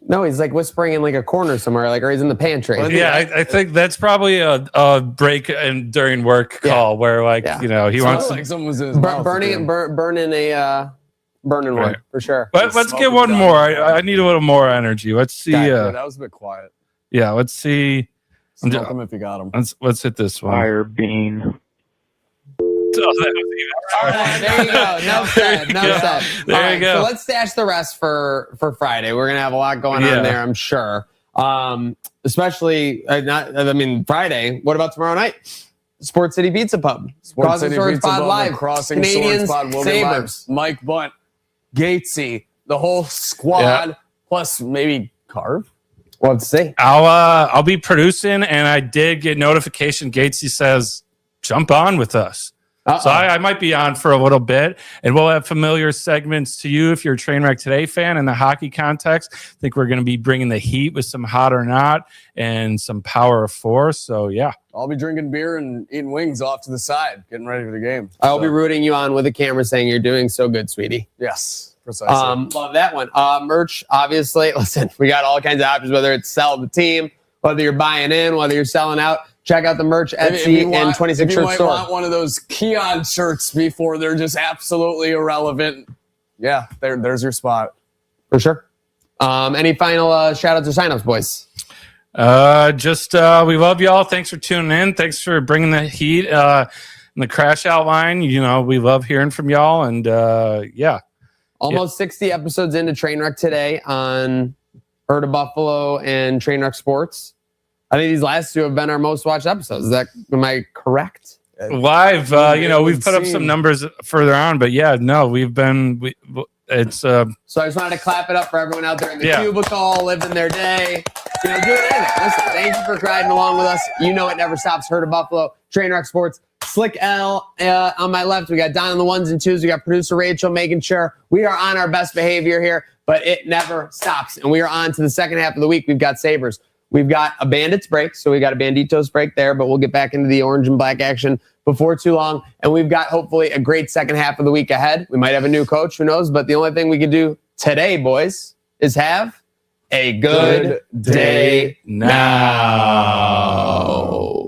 No, he's like whispering in like a corner somewhere, like, or he's in the pantry. Yeah, I think that's probably a break and during work call where, like, you know, he wants like someone was in his burning one for sure. But let's get one more. I need a little more energy. Let's see. That was a bit quiet. Yeah, let's see. Smoke him if you got him. Let's hit this one. Fire Bean. All right, there you go. No said. There you go. So let's stash the rest for Friday. We're gonna have a lot going on there, I'm sure. Especially Friday. What about tomorrow night? Sports City Pizza Pub. Sports City Pizza Pub live. Crossing Canadians, Swords Pod will Sabres. be live. Mike Bunt, Gatesy, the whole squad, plus maybe Carve. Well, let's see. I'll be producing, and I did get notification. Gatesy says, "Jump on with us." So I might be on for a little bit, and we'll have familiar segments to you if you're a Trainwreck Today fan in the hockey context. I think we're going to be bringing the heat with some hot or not and some power of 4. So, yeah. I'll be drinking beer and eating wings off to the side, getting ready for the game. I'll be rooting you on with a camera saying you're doing so good, sweetie. Yes, precisely. Love that one. Merch, obviously. Listen, we got all kinds of options, whether it's sell the team, whether you're buying in, whether you're selling out. Check out the merch Etsy and 26 shirt store. You might want one of those Keon shirts before they're just absolutely irrelevant. Yeah, there's your spot. For sure. Any final shout-outs or sign-ups, boys? We love y'all. Thanks for tuning in. Thanks for bringing the heat in the crash outline. You know, we love hearing from y'all. And, Almost 60 episodes into Trainwreck Today on Herd of Buffalo and Trainwreck Sports. I think these last 2 have been our most watched episodes. Am I correct? Live, we've put up some numbers further on, but it's So I just wanted to clap it up for everyone out there in the cubicle, living their day, doing anything. Listen, thank you for riding along with us. You know it never stops. Herd of Buffalo, Trainwreck Sports, Slick L on my left. We got Don on the 1s and 2s. We got producer Rachel making sure we are on our best behavior here, but it never stops. And we are on to the second half of the week. We've got Sabres. We've got a Bandits break, so we got a Banditos break there, but we'll get back into the orange and black action before too long. And we've got hopefully a great second half of the week ahead. We might have a new coach, who knows? But the only thing we can do today, boys, is have a good day now.